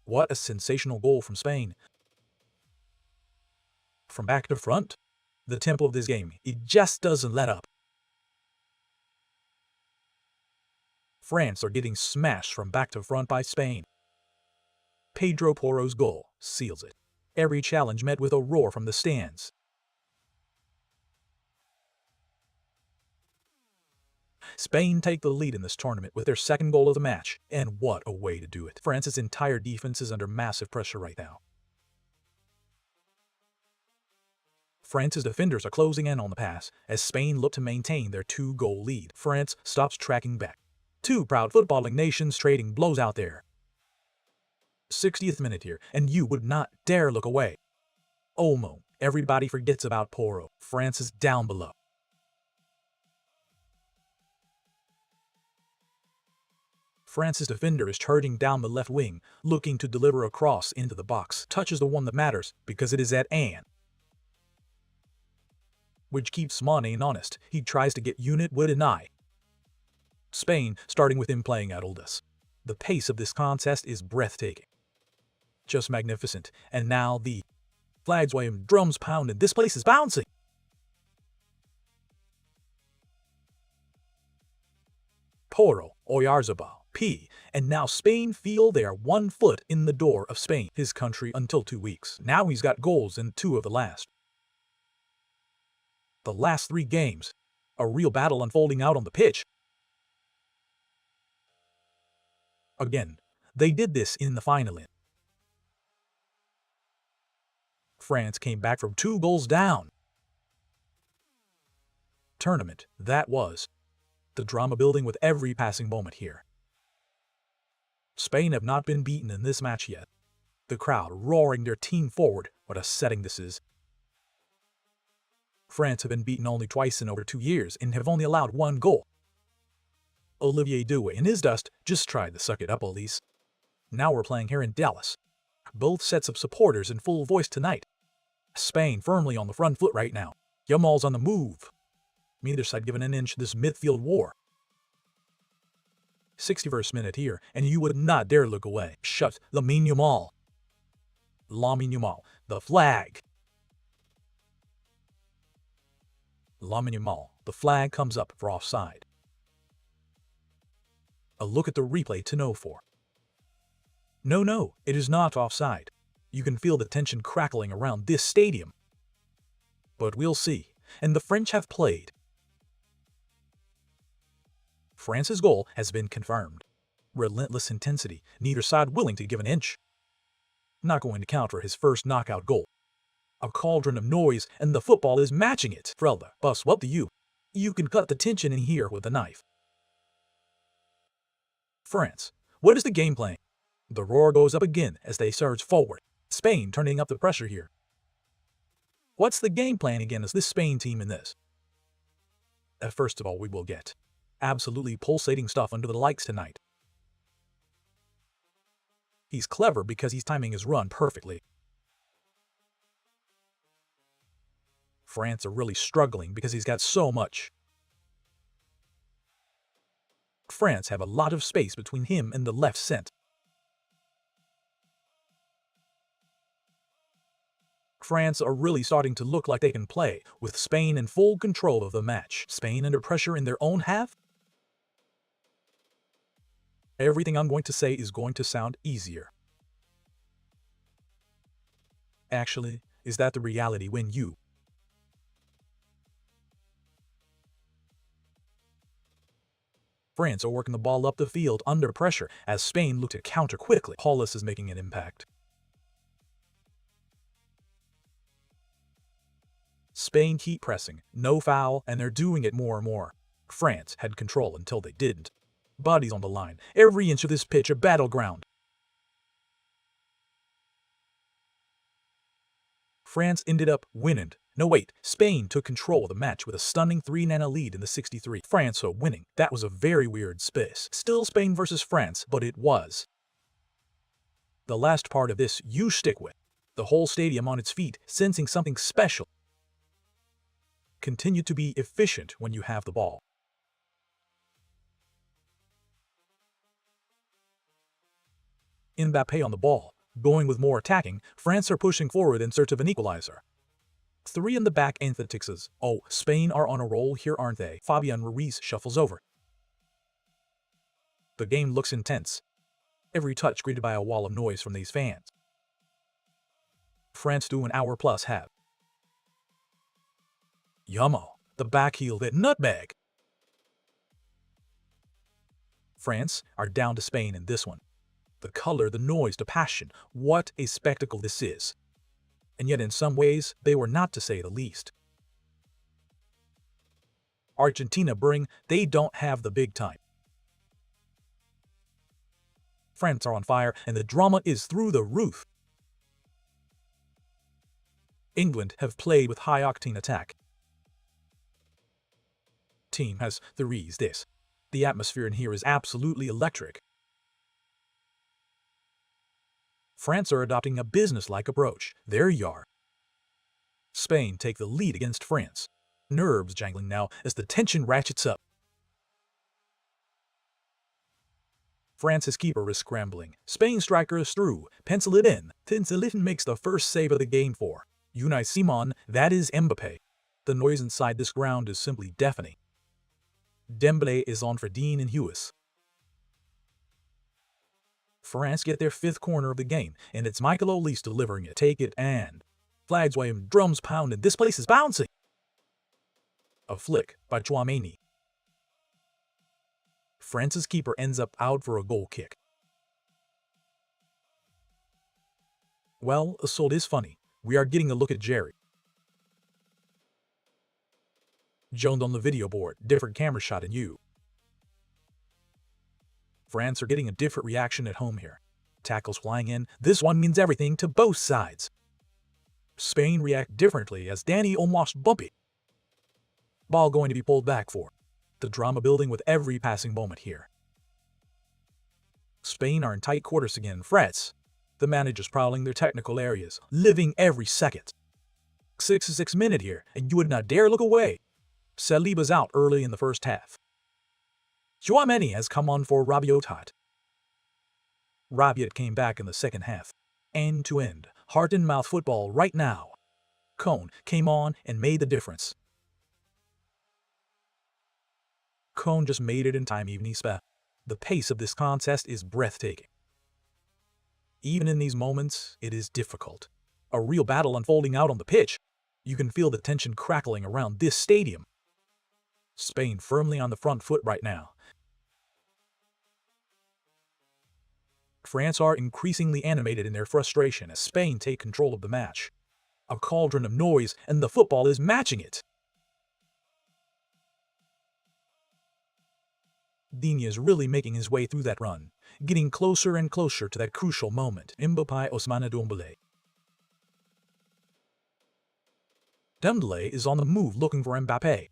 S1: What a sensational goal from Spain. From back to front, the tempo of this game, it just doesn't let up. France are getting smashed from back to front by Spain. Pedro Porro's goal seals it. Every challenge met with a roar from the stands. Spain take the lead in this tournament with their second goal of the match, and what a way to do it. France's entire defense is under massive pressure right now. France's defenders are closing in on the pass as Spain look to maintain their two-goal lead. France stops tracking back. Two proud footballing nations trading blows out there. 60th minute here, and you would not dare look away. Olmo, everybody forgets about Porro. France is down below. France's defender is charging down the left wing, looking to deliver a cross into the box. Touches the one that matters, because it is at Anne. Which keeps Mane honest. He tries to get unit with an eye. Spain, starting with him playing at Oldus. The pace of this contest is breathtaking. Just magnificent. And now the flags waving, drums pounding. This place is bouncing. Porro, Oyarzabal, P. And now Spain feel they are 1 foot in the door of Spain, his country until 2 weeks. Now he's got goals in 2 of the last. The last 3 games. A real battle unfolding out on the pitch. Again, they did this in the final. France came back from 2 goals down. Tournament, that was. The drama building with every passing moment here. Spain have not been beaten in this match yet. The crowd roaring their team forward. What a setting this is. France have been beaten only twice in over 2 years and have only allowed 1 goal. Olivier Douay and his dust just tried to suck it up, Elise. Now we're playing here in Dallas. Both sets of supporters in full voice tonight. Spain firmly on the front foot right now. Yamal's on the move. Neither side given an inch this midfield war. 61st minute here, and you would not dare look away. Shut Lamine Yamal. Lamine Yamal, the flag. Lamine Yamal, the flag comes up for offside. A look at the replay to know for. No, it is not offside. You can feel the tension crackling around this stadium. But we'll see, and the French have played. France's goal has been confirmed. Relentless intensity, neither side willing to give an inch. Not going to count for his first knockout goal. A cauldron of noise, and the football is matching it. Frelda, bus, what do you? You can cut the tension in here with a knife. France, what is the game plan? The roar goes up again as they surge forward. Spain turning up the pressure here. What's the game plan again as this Spain team in this? First of all, we will get absolutely pulsating stuff under the lights tonight. He's clever because he's timing his run perfectly. France are really struggling because he's got so much. France have a lot of space between him and the left cent. France are really starting to look like they can play, with Spain in full control of the match. Spain under pressure in their own half? Everything I'm going to say is going to sound easier. Actually, is that the reality when you? France are working the ball up the field under pressure as Spain look to counter quickly. Hollis is making an impact. Spain keep pressing, no foul, and they're doing it more and more. France had control until they didn't. Bodies on the line, every inch of this pitch a battleground. France ended up winning. No wait, Spain took control of the match with a stunning 3-0 lead in the 63. France are winning. That was a very weird space. Still Spain versus France, but it was. The last part of this you stick with. The whole stadium on its feet, sensing something special. Continue to be efficient when you have the ball. Mbappe on the ball, going with more attacking. France are pushing forward in search of an equalizer. 3 in the back antithetics. Oh, Spain are on a roll here, aren't they? Fabian Ruiz shuffles over. The game looks intense. Every touch greeted by a wall of noise from these fans. France do an hour plus have. Yamal, the back heel that nutbag. France are down to Spain in this one. The color, the noise, the passion. What a spectacle this is. And yet in some ways, they were not, to say the least. Argentina they don't have the big time. France are on fire, and the drama is through the roof. England have played with high-octane attack. Team has threes this. The atmosphere in here is absolutely electric. France are adopting a business-like approach. There you are. Spain take the lead against France. Nerves jangling now as the tension ratchets up. France's keeper is scrambling. Spain striker is through. Pencil it in. Tinselitten makes the first save of the game for Unai Simon, that is Mbappe. The noise inside this ground is simply deafening. Dembélé is on for Dean and Hughes. France get their 5th corner of the game, and it's Michael Olise delivering it. Take it and flags waving, drums pounding. This place is bouncing. A flick by Chouameni. France's keeper ends up out for a goal kick. Well, so it is funny. We are getting a look at Jerry. Jones on the video board, different camera shot in you. France are getting a different reaction at home here. Tackles flying in, this one means everything to both sides. Spain react differently as Danny almost bumpy. Ball going to be pulled back for. The drama building with every passing moment here. Spain are in tight quarters again, France. The managers prowling their technical areas, living every second. 6 minute here, and you would not dare look away. Saliba's out early in the first half. Chouameni has come on for Rabiot. Rabiot came back in the second half. End-to-end, heart-and-mouth football right now. Cone came on and made the difference. Cone just made it in time even spell. The pace of this contest is breathtaking. Even in these moments, it is difficult. A real battle unfolding out on the pitch. You can feel the tension crackling around this stadium. Spain firmly on the front foot right now. France are increasingly animated in their frustration as Spain take control of the match. A cauldron of noise, and the football is matching it. Digne is really making his way through that run, getting closer and closer to that crucial moment. Mbappé Ousmane Dembélé. Dembélé is on the move looking for Mbappé.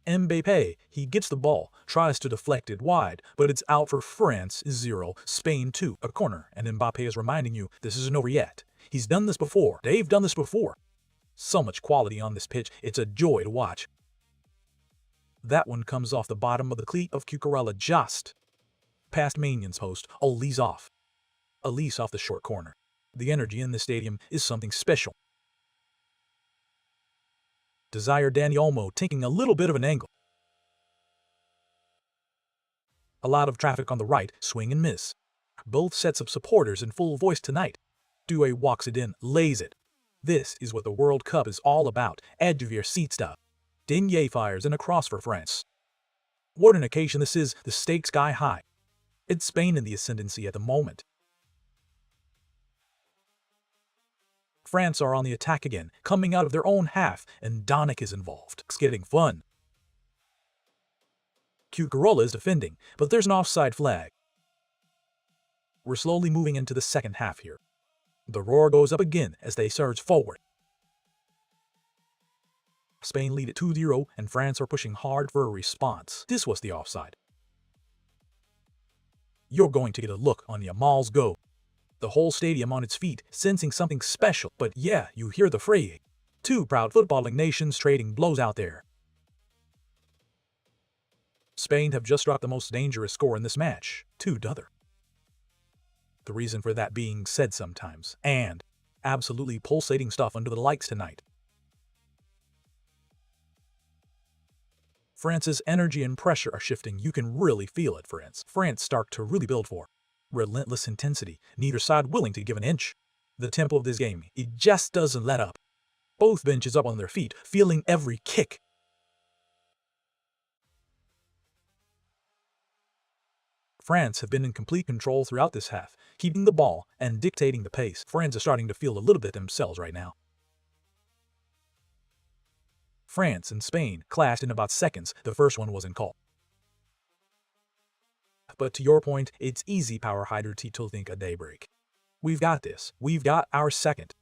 S1: Mbappé, he gets the ball, tries to deflect it wide, but it's out for France 0, Spain 2, a corner, and Mbappé is reminding you this isn't over yet. He's done this before. They've done this before. So much quality on this pitch, it's a joy to watch. That one comes off the bottom of the cleat of Cucurella just past Maignan post. Olise off. Olise off the short corner. The energy in this stadium is something special. Desire Dani Olmo taking a little bit of an angle. A lot of traffic on the right, swing and miss. Both sets of supporters in full voice tonight. Doué walks it in, lays it. This is what the World Cup is all about, edge of your seat stuff. Digne fires in a cross for France. What an occasion this is, the stakes sky high. It's Spain in the ascendancy at the moment. France are on the attack again, coming out of their own half, and Donick is involved. It's getting fun. Cucurella is defending, but there's an offside flag. We're slowly moving into the second half here. The roar goes up again as they surge forward. Spain lead at 2-0, and France are pushing hard for a response. This was the offside. You're going to get a look on Yamal's go. The whole stadium on its feet, sensing something special, but yeah, you hear the fray. Two proud footballing nations trading blows out there. Spain have just dropped the most dangerous score in this match, 2-0. The reason for that being said sometimes, and absolutely pulsating stuff under the lights tonight. France's energy and pressure are shifting. You can really feel it, France. France start to really build for relentless intensity, neither side willing to give an inch. The tempo of this game, it just doesn't let up. Both benches up on their feet, feeling every kick. France have been in complete control throughout this half, keeping the ball and dictating the pace. France are starting to feel a little bit themselves right now. France and Spain clashed in about seconds. The first one wasn't called. But to your point, it's easy power hider to think a daybreak. We've got this. We've got our second.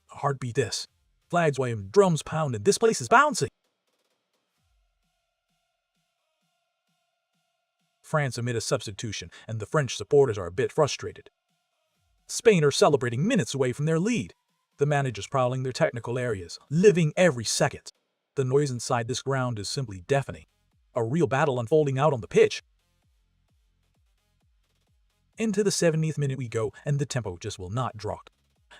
S1: Heartbeat this. Flags waving, drums pounding. This place is bouncing. France amid a substitution, and the French supporters are a bit frustrated. Spain are celebrating minutes away from their lead. The managers prowling their technical areas, living every second. The noise inside this ground is simply deafening. A real battle unfolding out on the pitch. Into the 70th minute we go, and the tempo just will not drop.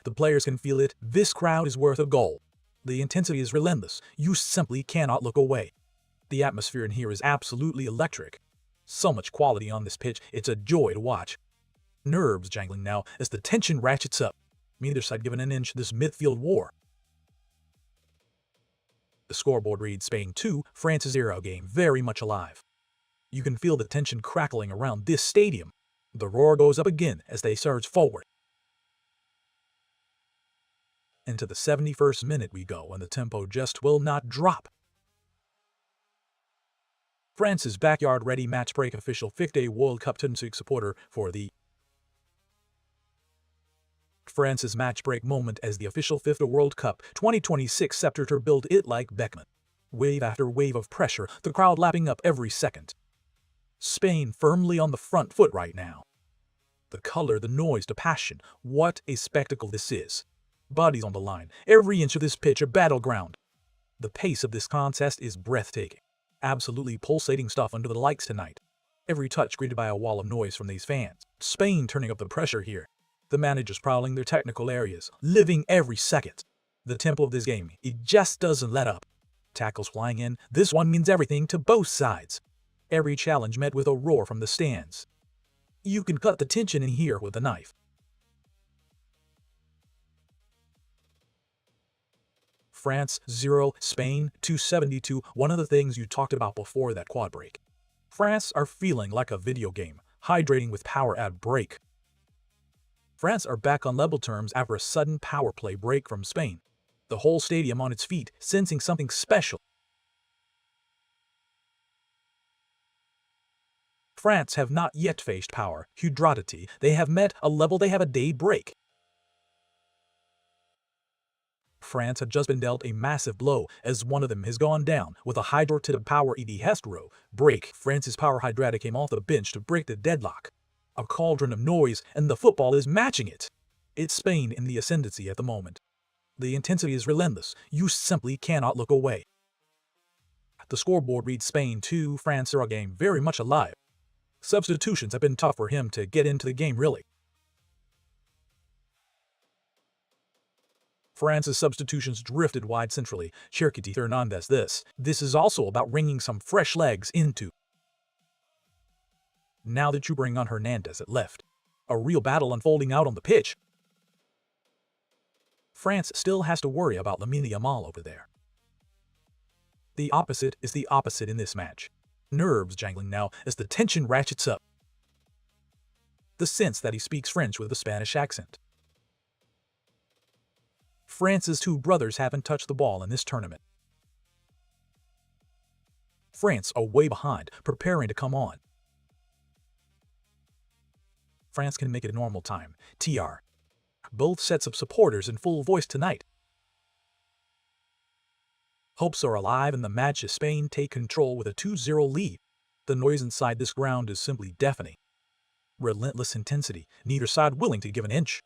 S1: The players can feel it. This crowd is worth a goal. The intensity is relentless. You simply cannot look away. The atmosphere in here is absolutely electric. So much quality on this pitch, it's a joy to watch. Nerves jangling now as the tension ratchets up. Neither side given an inch this midfield war. The scoreboard reads Spain 2, France 0 game very much alive. You can feel the tension crackling around this stadium. The roar goes up again as they surge forward. Into the 71st minute we go, and the tempo just will not drop. France's backyard-ready match break official FIFA World Cup 26 supporter for the France's match break moment as the official FIFA World Cup 2026 scepter build it like Beckman. Wave after wave of pressure, the crowd lapping up every second. Spain firmly on the front foot right now. The color, the noise, the passion. What a spectacle this is. Bodies on the line, every inch of this pitch a battleground. The pace of this contest is breathtaking. Absolutely pulsating stuff under the lights tonight. Every touch greeted by a wall of noise from these fans. Spain turning up the pressure here. The managers prowling their technical areas, living every second. The tempo of this game, it just doesn't let up. Tackles flying in, this one means everything to both sides. Every challenge met with a roar from the stands. You can cut the tension in here with a knife. France 0, Spain 272, one of the things you talked about before that quad break. France are feeling like a video game, hydrating with power at break. France are back on level terms after a sudden power play break from Spain. The whole stadium on its feet, sensing something special. France have not yet faced power, hydrodity. They have met a level they have a day break. France had just been dealt a massive blow as one of them has gone down with a hydrotic power Hestro break. France's power hydratic came off the bench to break the deadlock. A cauldron of noise, and the football is matching it. It's Spain in the ascendancy at the moment. The intensity is relentless. You simply cannot look away. The scoreboard reads Spain 2, France 0 game very much alive. Substitutions have been tough for him to get into the game really. France's substitutions drifted wide centrally. Cherkiti Hernandez this is also about bringing some fresh legs into. Now that you bring on Hernandez at left, a real battle unfolding out on the pitch. France still has to worry about Lamine Yamal over there. The opposite is the opposite in this match. Nerves jangling now as the tension ratchets up. The sense that he speaks French with a Spanish accent. France's two brothers haven't touched the ball in this tournament. France are way behind, preparing to come on. France can make it a normal time. TR. Both sets of supporters in full voice tonight. Hopes are alive in the match as Spain take control with a 2-0 lead. The noise inside this ground is simply deafening. Relentless intensity, neither side willing to give an inch.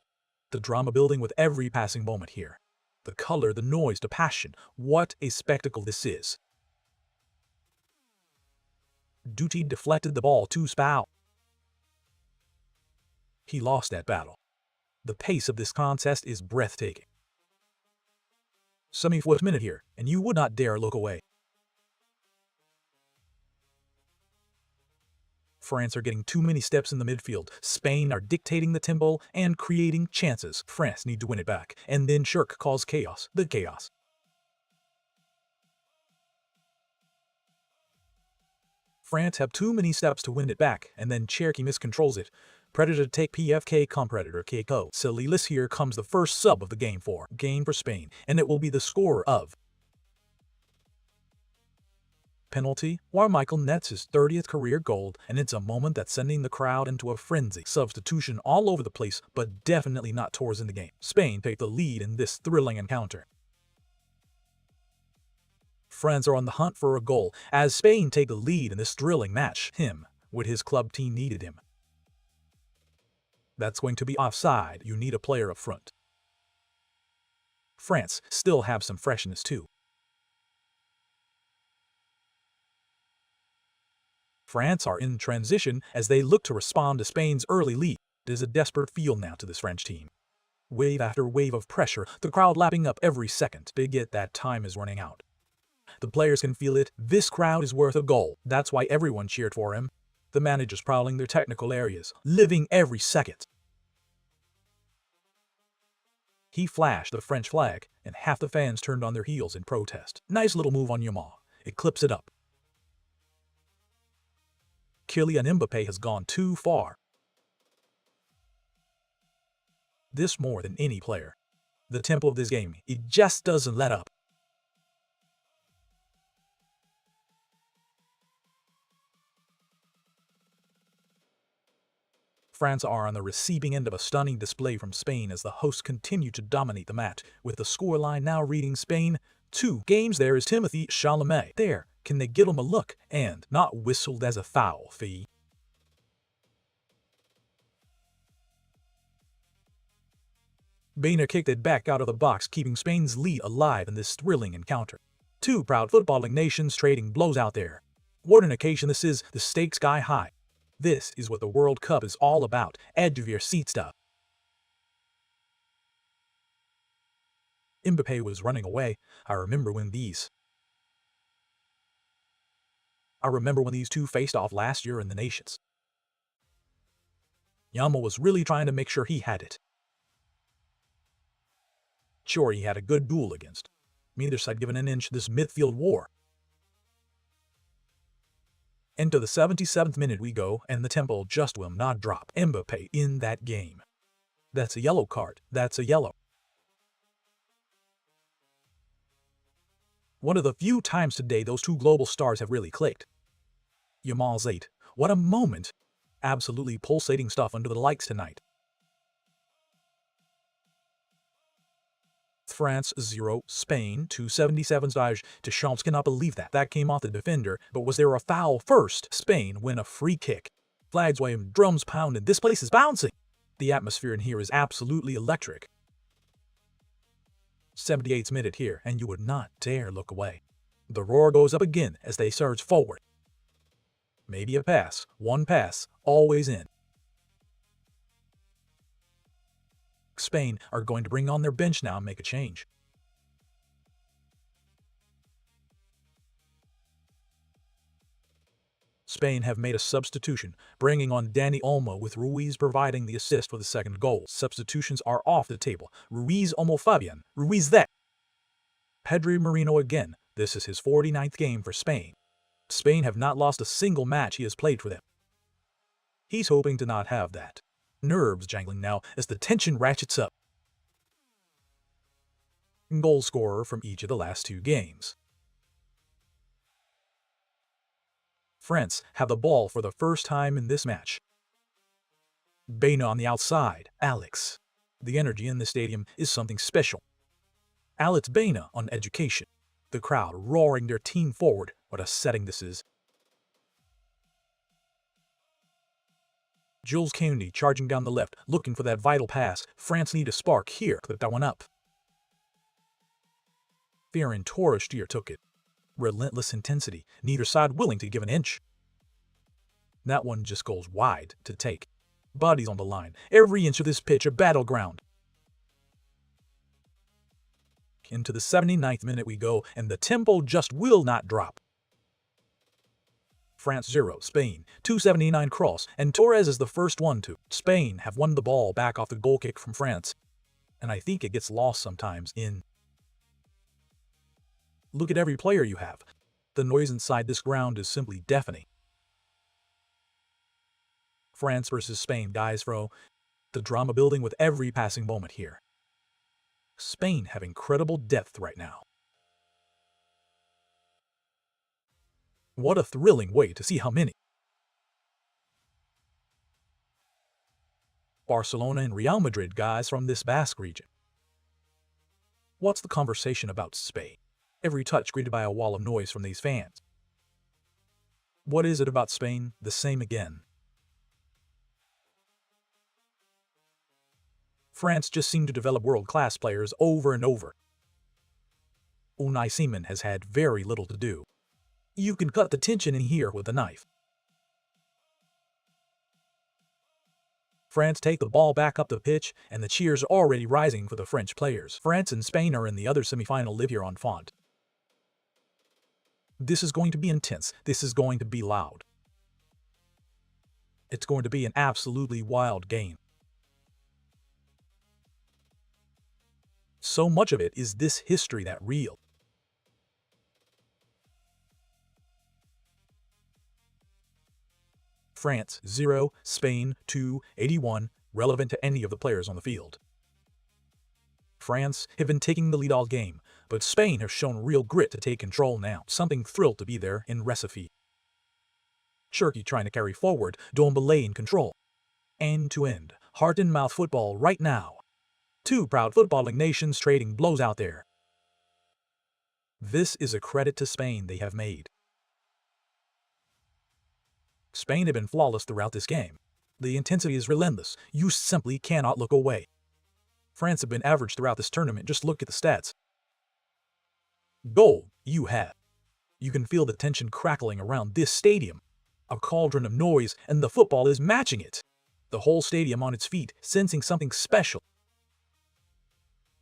S1: The drama building with every passing moment here. The color, the noise, the passion. What a spectacle this is. Duty deflected the ball to Spau. He lost that battle. The pace of this contest is breathtaking. 74th minute here, and you would not dare look away. France are getting too many steps in the midfield. Spain are dictating the tempo and creating chances. France need to win it back, and then Shirk cause chaos. The chaos. France have too many steps to win it back, and then Cherky miscontrols it. Predator take PFK come Predator KO. Salilis here comes the first sub of the game for Spain, and it will be the scorer of penalty, while Michael nets his 30th career goal, and it's a moment that's sending the crowd into a frenzy. Substitution all over the place, but definitely not towards in the game. Spain take the lead in this thrilling encounter. France are on the hunt for a goal, as Spain take the lead in this thrilling match. Him, with his club team needed him. That's going to be offside. You need a player up front. France still have some freshness too. France are in transition as they look to respond to Spain's early lead. There's a desperate feel now to this French team. Wave after wave of pressure, the crowd lapping up every second. They get that time is running out. The players can feel it. This crowd is worth a goal. That's why everyone cheered for him. The managers prowling their technical areas, living every second. He flashed the French flag, and half the fans turned on their heels in protest. Nice little move on Yamal. It clips it up. Kylian Mbappe has gone too far. This more than any player. The tempo of this game, it just doesn't let up. France are on the receiving end of a stunning display from Spain as the hosts continue to dominate the match, with the scoreline now reading Spain 2 games. There is Timothy Chalamet. There, can they get him a look and not whistled as a foul fee? Bainer kicked it back out of the box, keeping Spain's lead alive in this thrilling encounter. Two proud footballing nations trading blows out there. What an occasion this is, the stakes sky high. This is what the World Cup is all about, edge of your seat stuff. Mbappe was running away. I remember when these two faced off last year in the Nations. Yamal was really trying to make sure he had it. Sure, he had a good duel against. Neither side given an inch this midfield war. Into the 77th minute we go, and the tempo just will not drop. Mbappe in that game. That's a yellow card. That's a yellow. One of the few times today those two global stars have really clicked. Yamal's 8. What a moment. Absolutely pulsating stuff under the lights tonight. France 0, Spain 277. Deschamps cannot believe that came off the defender, but was there a foul first? Spain win a free kick. Flags waving, drums pounding, this place is bouncing. The atmosphere in here is absolutely electric. 78th minute here, and you would not dare look away. The roar goes up again as they surge forward. Maybe a pass, one pass, always in. Spain are going to bring on their bench now and make a change. Spain have made a substitution, bringing on Dani Olmo with Ruiz providing the assist for the second goal. Substitutions are off the table. Ruiz, Olmo, Fabian. Ruiz that. Pedri Merino again. This is his 49th game for Spain. Spain have not lost a single match he has played for them. He's hoping to not have that. Nerves jangling now as the tension ratchets up. Goal scorer from each of the last 2 games. France have the ball for the first time in this match. Baina on the outside. Alex. The energy in the stadium is something special. Alex Baina on education. The crowd roaring their team forward. What a setting this is. Jules Koundé charging down the left, looking for that vital pass. France need a spark here. Clip that one up. Ferran Torres took it. Relentless intensity, neither side willing to give an inch. That one just goes wide to take. Bodies on the line, every inch of this pitch a battleground. Into the 79th minute we go, and the tempo just will not drop. France 0, Spain 279 cross, and Torres is the first one to. Spain have won the ball back off the goal kick from France, and I think it gets lost sometimes in. Look at every player you have. The noise inside this ground is simply deafening. France versus Spain, guys, bro. The drama building with every passing moment here. Spain have incredible depth right now. What a thrilling way to see how many. Barcelona and Real Madrid guys from this Basque region. What's the conversation about Spain? Every touch greeted by a wall of noise from these fans. What is it about Spain? The same again. France just seemed to develop world-class players over and over. Unai Simon has had very little to do. You can cut the tension in here with a knife. France take the ball back up the pitch, and the cheers are already rising for the French players. France and Spain are in the other semi-final live here on Font. This is going to be intense. This is going to be loud. It's going to be an absolutely wild game. So much of it is this history that real. France 0, Spain 2, 81, relevant to any of the players on the field. France have been taking the lead all game, but Spain have shown real grit to take control now. Something thrilled to be there in recipe. Turkey trying to carry forward, Dombele in control. End-to-end, heart-and-mouth football right now. Two proud footballing nations trading blows out there. This is a credit to Spain they have made. Spain have been flawless throughout this game. The intensity is relentless. You simply cannot look away. France have been average throughout this tournament. Just look at the stats. Goal, you have. You can feel the tension crackling around this stadium. A cauldron of noise, and the football is matching it. The whole stadium on its feet, sensing something special.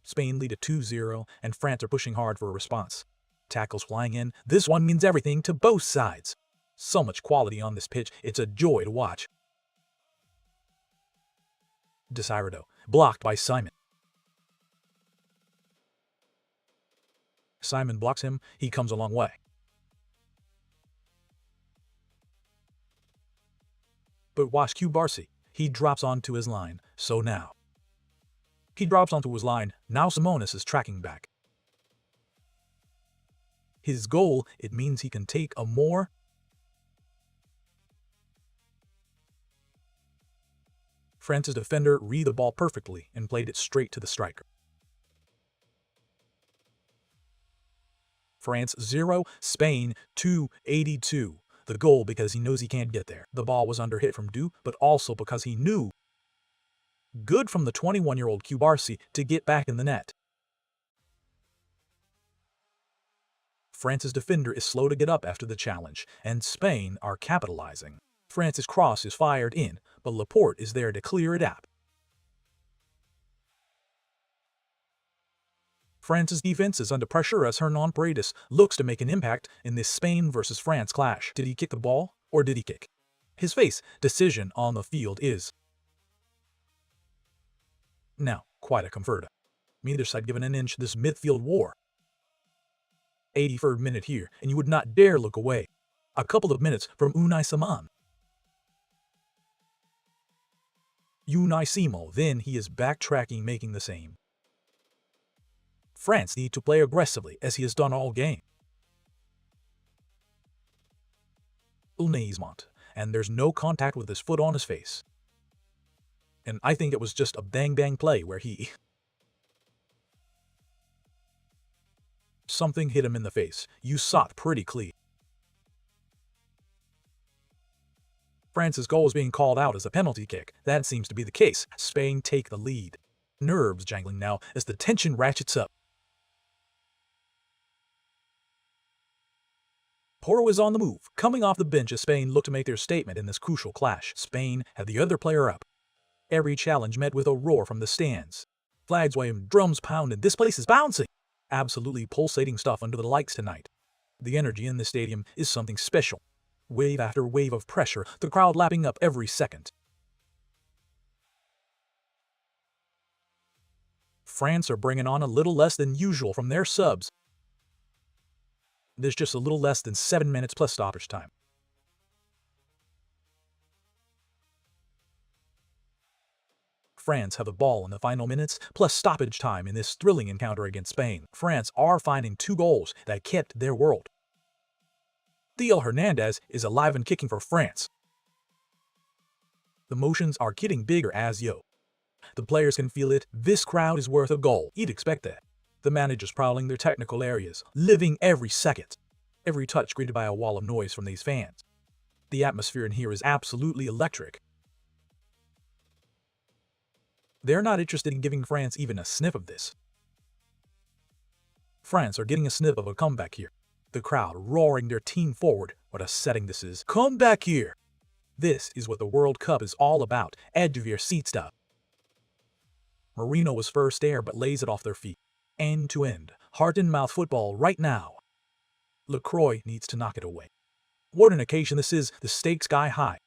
S1: Spain lead at 2-0, and France are pushing hard for a response. Tackles flying in. This one means everything to both sides. So much quality on this pitch, it's a joy to watch. Desirado, blocked by Simon. Simon blocks him, he comes a long way. But watch Cubarsí, he drops onto his line, so now. He drops onto his line, now Simonis is tracking back. His goal, it means he can take a more. France's defender read the ball perfectly and played it straight to the striker. France 0, Spain 282. The goal because he knows he can't get there. The ball was under hit from Du, but also because he knew. Good from the 21-year-old Cubarsí to get back in the net. France's defender is slow to get up after the challenge, and Spain are capitalizing. France's cross is fired in, but Laporte is there to clear it out. France's defense is under pressure as Hernan Paredes looks to make an impact in this Spain versus France clash. Did he kick the ball, or did he kick? His face decision on the field is now quite a converter. Neither side given an inch this midfield war. 83rd minute here, and you would not dare look away. A couple of minutes from Unai Simon. Unai Simo, then he is backtracking, making the same. France need to play aggressively, as he has done all game. Amazement, and there's no contact with his foot on his face. And I think it was just a bang-bang play where he. Something hit him in the face. You saw it pretty clear. France's goal is being called out as a penalty kick. That seems to be the case. Spain take the lead. Nerves jangling now as the tension ratchets up. Porro is on the move. Coming off the bench as Spain look to make their statement in this crucial clash. Spain had the other player up. Every challenge met with a roar from the stands. Flags waving, drums pounding. This place is bouncing. Absolutely pulsating stuff under the lights tonight. The energy in the stadium is something special. Wave after wave of pressure, the crowd lapping up every second. France are bringing on a little less than usual from their subs. There's just a little less than 7 minutes plus stoppage time. France have the ball in the final minutes plus stoppage time in this thrilling encounter against Spain. France are finding 2 goals that kept their world. Theo Hernandez is alive and kicking for France. The motions are getting bigger as yo. The players can feel it. This crowd is worth a goal. You'd expect that. The managers prowling their technical areas, living every second. Every touch greeted by a wall of noise from these fans. The atmosphere in here is absolutely electric. They're not interested in giving France even a sniff of this. France are getting a sniff of a comeback here. The crowd roaring their team forward. What a setting this is. Come back here. This is what the World Cup is all about. Edge of your seat stuff. Marino was first there but lays it off their feet. End to end. Heart and mouth football right now. LaCroix needs to knock it away. What an occasion this is. The stakes sky high.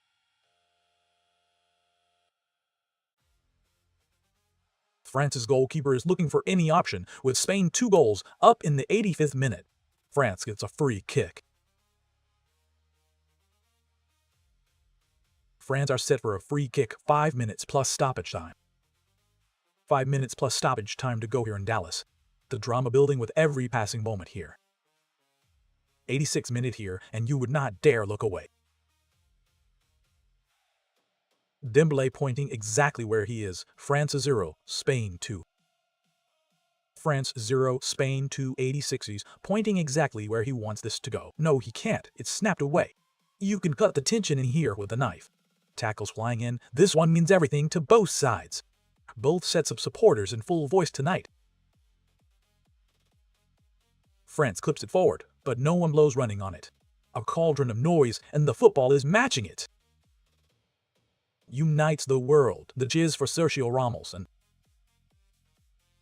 S1: France's goalkeeper is looking for any option with Spain 2 goals up in the 85th minute. France gets a free kick. France are set for a free kick 5 minutes plus stoppage time. 5 minutes plus stoppage time to go here in Dallas. The drama building with every passing moment here. 86th minute here, and you would not dare look away. Dembele pointing exactly where he is. France 0, Spain 2. France 0, Spain 2, 86s, pointing exactly where he wants this to go. No, he can't. It's snapped away. You can cut the tension in here with a knife. Tackles flying in. This one means everything to both sides. Both sets of supporters in full voice tonight. France clips it forward, but no one blows running on it. A cauldron of noise, and the football is matching it. Unites the world. The jizz for Sergio Ramos and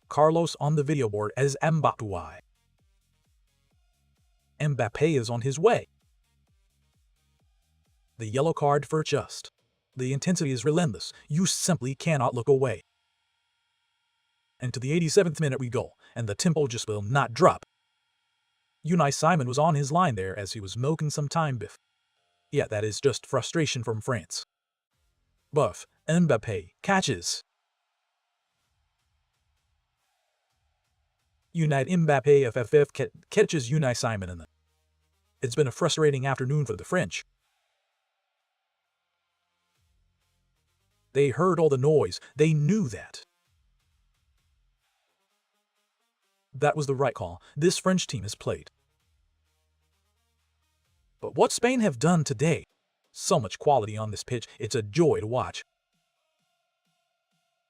S1: Carlos on the video board as Mbappé. Mbappé is on his way. The yellow card for just. The intensity is relentless. You simply cannot look away. And to the 87th minute we go, and the tempo just will not drop. Unai Simon was on his line there as he was milking some time biff. Yeah, that is just frustration from France. Buff, Mbappé, catches. Unite Mbappé FFF catches Unai Simon in the. It's been a frustrating afternoon for the French. They heard all the noise. They knew that. That was the right call. This French team has played. But what Spain have done today? So much quality on this pitch, it's a joy to watch.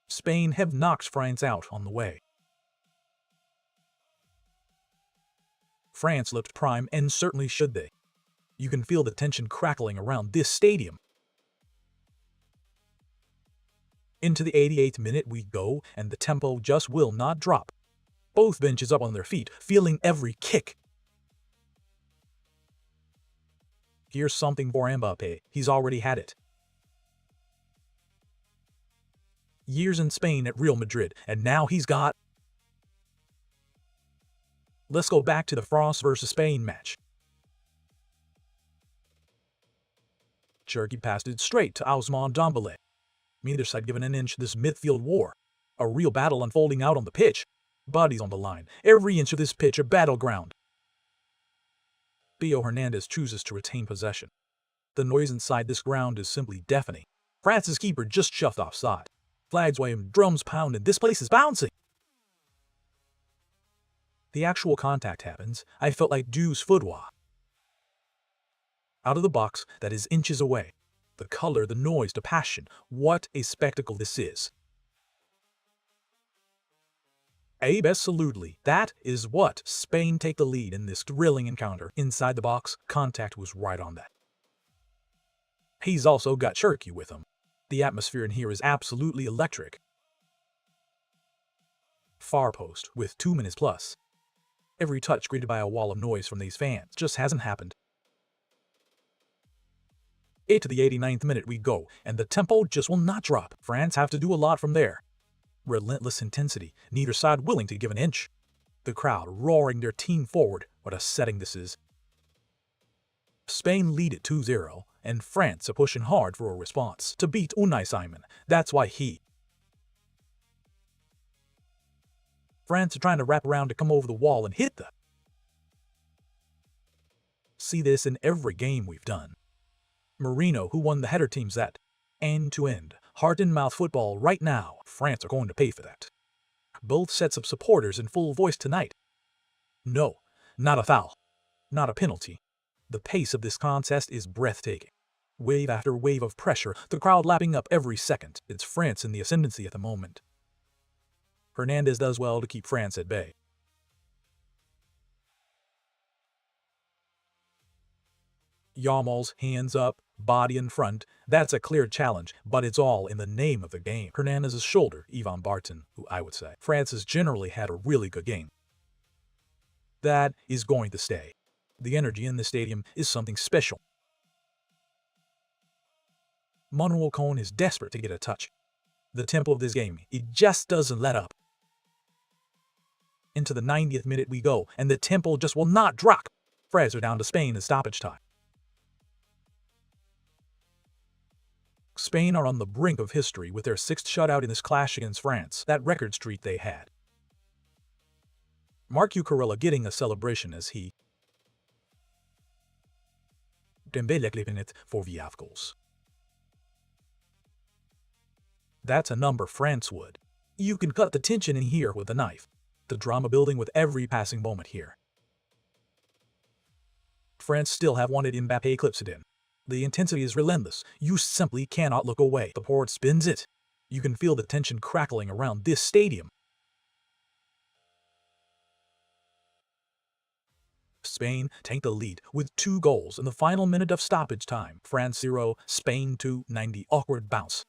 S1: Spain have knocked France out on the way. France looked prime, and certainly should they. You can feel the tension crackling around this stadium. Into the 88th minute we go, and the tempo just will not drop. Both benches up on their feet, feeling every kick. Here's something for Mbappé. He's already had it. Years in Spain at Real Madrid, and now he's got. Let's go back to the France versus Spain match. Cherky passed it straight to Ousmane Dembélé. Neither side given an inch this midfield war. A real battle unfolding out on the pitch. Bodies on the line. Every inch of this pitch a battleground. Theo Hernandez chooses to retain possession. The noise inside this ground is simply deafening. France's keeper just shoved offside. Flags waving, drums pounding, this place is bouncing. The actual contact happens. I felt like Deuce Foudroy. Out of the box, that is inches away. The color, the noise, the passion. What a spectacle this is. Absolutely. That is what Spain take the lead in this thrilling encounter. Inside the box, contact was right on that. He's also got Cherky with him. The atmosphere in here is absolutely electric. Far post with 2 minutes plus. Every touch greeted by a wall of noise from these fans just hasn't happened. To the 89th minute we go, and the tempo just will not drop. France have to do a lot from there. Relentless intensity, neither side willing to give an inch. The crowd roaring their team forward. What a setting this is. Spain lead it 2-0, and France are pushing hard for a response to beat Unai Simon. That's why France are trying to wrap around to come over the wall and hit the. See this in every game we've done. Marino, who won the header teams that end-to-end, heart-and-mouth football right now. France are going to pay for that. Both sets of supporters in full voice tonight. No, not a foul. Not a penalty. The pace of this contest is breathtaking. Wave after wave of pressure, the crowd lapping up every second. It's France in the ascendancy at the moment. Hernandez does well to keep France at bay. Yamal's hands up, body in front. That's a clear challenge, but it's all in the name of the game. Hernandez's shoulder, Yvan Barton, who I would say. France has generally had a really good game. That is going to stay. The energy in the stadium is something special. Manuel Cohn is desperate to get a touch. The tempo of this game, it just doesn't let up. Into the 90th minute we go, and the tempo just will not drop. France are down to Spain in stoppage time. Spain are on the brink of history with their 6th shutout in this clash against France, that record streak they had. Mark Cucurella getting a celebration as he Dembele clipping it for VF goals. That's a number France would. You can cut the tension in here with a knife. The drama building with every passing moment here. France still have wanted Mbappe clips it in. The intensity is relentless. You simply cannot look away. The port spins it. You can feel the tension crackling around this stadium. Spain take the lead with 2 goals in the final minute of stoppage time. France 0, Spain 2, 90 awkward bounce.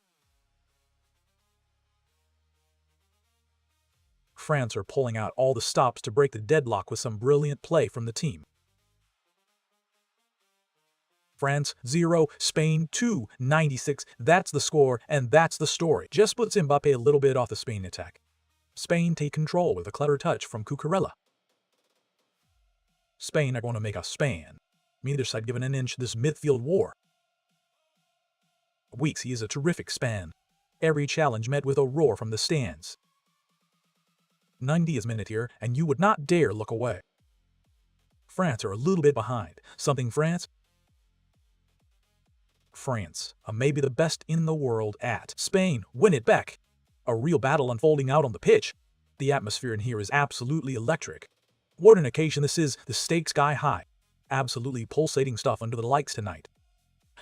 S1: France are pulling out all the stops to break the deadlock with some brilliant play from the team. France 0, Spain 2, 96. That's the score, and that's the story. Just puts Mbappe a little bit off the Spain attack. Spain take control with a clever touch from Cucurella. Spain are going to make a span. Neither side given an inch this midfield war. Weeks he is a terrific span. Every challenge met with a roar from the stands. 90th minute here, and you would not dare look away. France are a little bit behind. Something France maybe the best in the world at. Spain win it back. A real battle unfolding out on the pitch. The atmosphere in here is absolutely electric. What an occasion this is, the stakes sky high. Absolutely pulsating stuff under the lights tonight.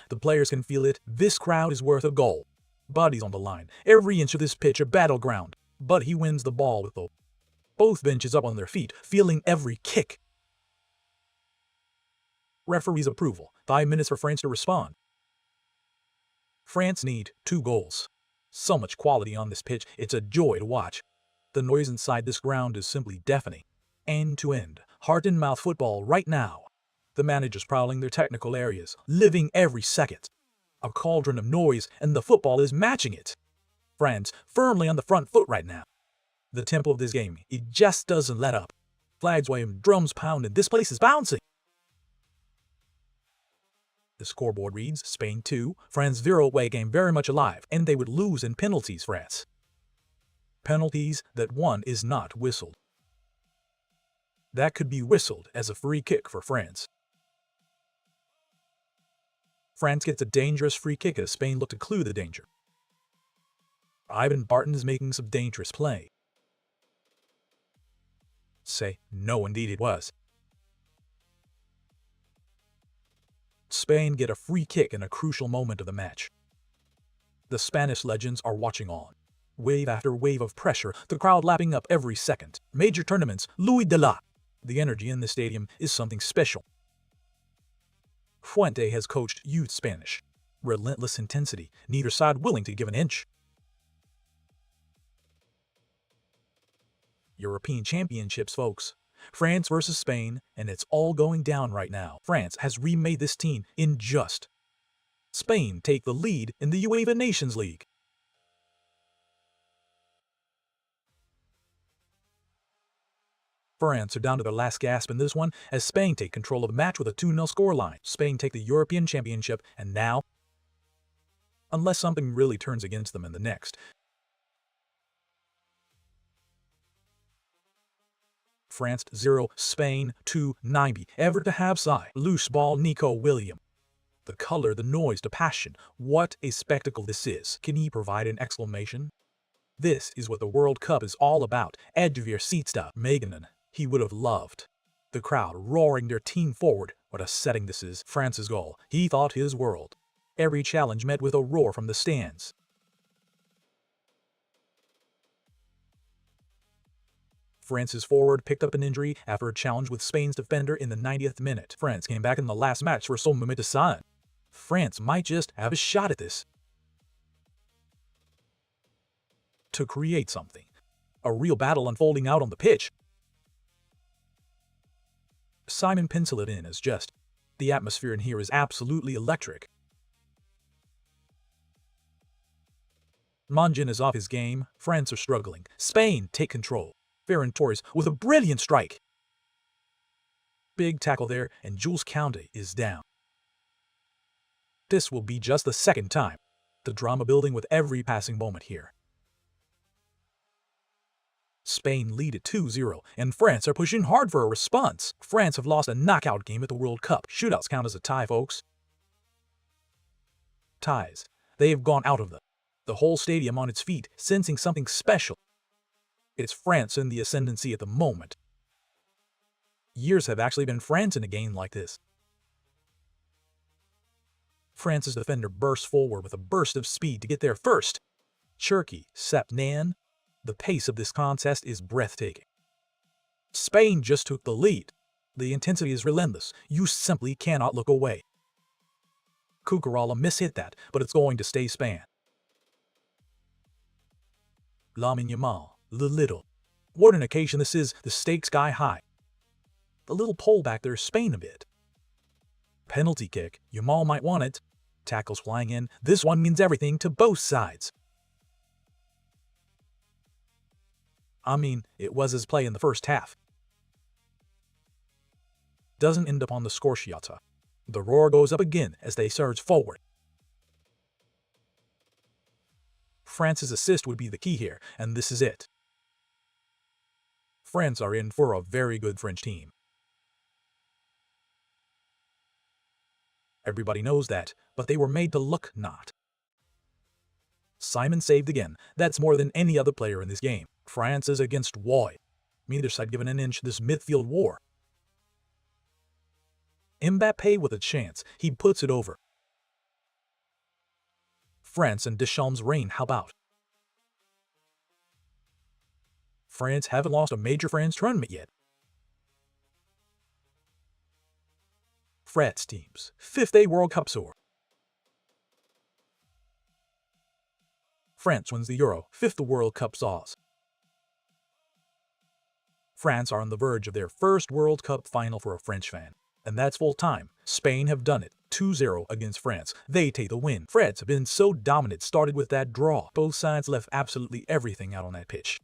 S1: The players can feel it, this crowd is worth a goal. Bodies on the line, every inch of this pitch a battleground. But he wins the ball with both benches up on their feet, feeling every kick. Referee's approval, 5 minutes for France to respond. France need 2 goals. So much quality on this pitch, it's a joy to watch. The noise inside this ground is simply deafening. End-to-end, heart-and-mouth football right now. The managers prowling their technical areas, living every second. A cauldron of noise, and the football is matching it. France firmly on the front foot right now. The tempo of this game, it just doesn't let up. Flags waving, drums pounding, this place is bouncing. The scoreboard reads Spain 2, France 0 away game very much alive, and they would lose in penalties, France. Penalties that one is not whistled. That could be whistled as a free kick for France. France gets a dangerous free kick as Spain look to clue the danger. Ivan Barton is making some dangerous play. No, indeed it was. Spain get a free kick in a crucial moment of the match. The Spanish legends are watching on. Wave after wave of pressure, the crowd lapping up every second. Major tournaments, Louis de la. The energy in the stadium is something special. Fuente has coached youth Spanish. Relentless intensity, neither side willing to give an inch. European Championships, folks. France versus Spain, and it's all going down right now. France has remade this team in just. Spain take the lead in the UEFA Nations League. France are down to their last gasp in this one as Spain take control of the match with a 2-0 scoreline. Spain take the European Championship, and now, unless something really turns against them in the next, France 0, Spain 2, 90. Ever to have side. Loose ball Nico William. The color, the noise, the passion. What a spectacle this is. Can he provide an exclamation? This is what the World Cup is all about. Edge of your seat stuff. Maganin. He would have loved. The crowd roaring their team forward. What a setting this is. France's goal. He thought his world. Every challenge met with a roar from the stands. France's forward picked up an injury after a challenge with Spain's defender in the 90th minute. France came back in the last match for some moment to sign. France might just have a shot at this. To create something. A real battle unfolding out on the pitch. Simon penciled it in as just. The atmosphere in here is absolutely electric. Mangin is off his game. France are struggling. Spain take control. Ferran Torres with a brilliant strike. Big tackle there, and Jules Koundé is down. This will be just the second time. The drama building with every passing moment here. Spain lead at 2-0, and France are pushing hard for a response. France have lost a knockout game at the World Cup. Shootouts count as a tie, folks. Ties. They have gone out of the whole stadium on its feet, sensing something special. It's France in the ascendancy at the moment. Years have actually been France in a game like this. France's defender bursts forward with a burst of speed to get there first. Cherki, Sepp Nan. The pace of this contest is breathtaking. Spain just took the lead. The intensity is relentless. You simply cannot look away. Cucurella mishit that, but it's going to stay Spain. Lamine Yamal, the little. What an occasion this is, the stakes sky high. The little pull back there, Spain a bit. Penalty kick, Yamal might want it. Tackles flying in, this one means everything to both sides. I mean, it was his play in the first half. Doesn't end up on the score sheet. The roar goes up again as they surge forward. France's assist would be the key here, and this is it. France are in for a very good French team. Everybody knows that, but they were made to look not. Simon saved again. That's more than any other player in this game. France is against Roja. Neither side given an inch this midfield war. Mbappe with a chance. He puts it over. France and Deschamps' reign, how about? France haven't lost a major France tournament yet. France teams, 5th A World Cup soar. France wins the Euro, 5th World Cup sauce. France are on the verge of their first World Cup final for a French fan. And that's full time. Spain have done it. 2-0 against France. They take the win. France have been so dominant, started with that draw. Both sides left absolutely everything out on that pitch.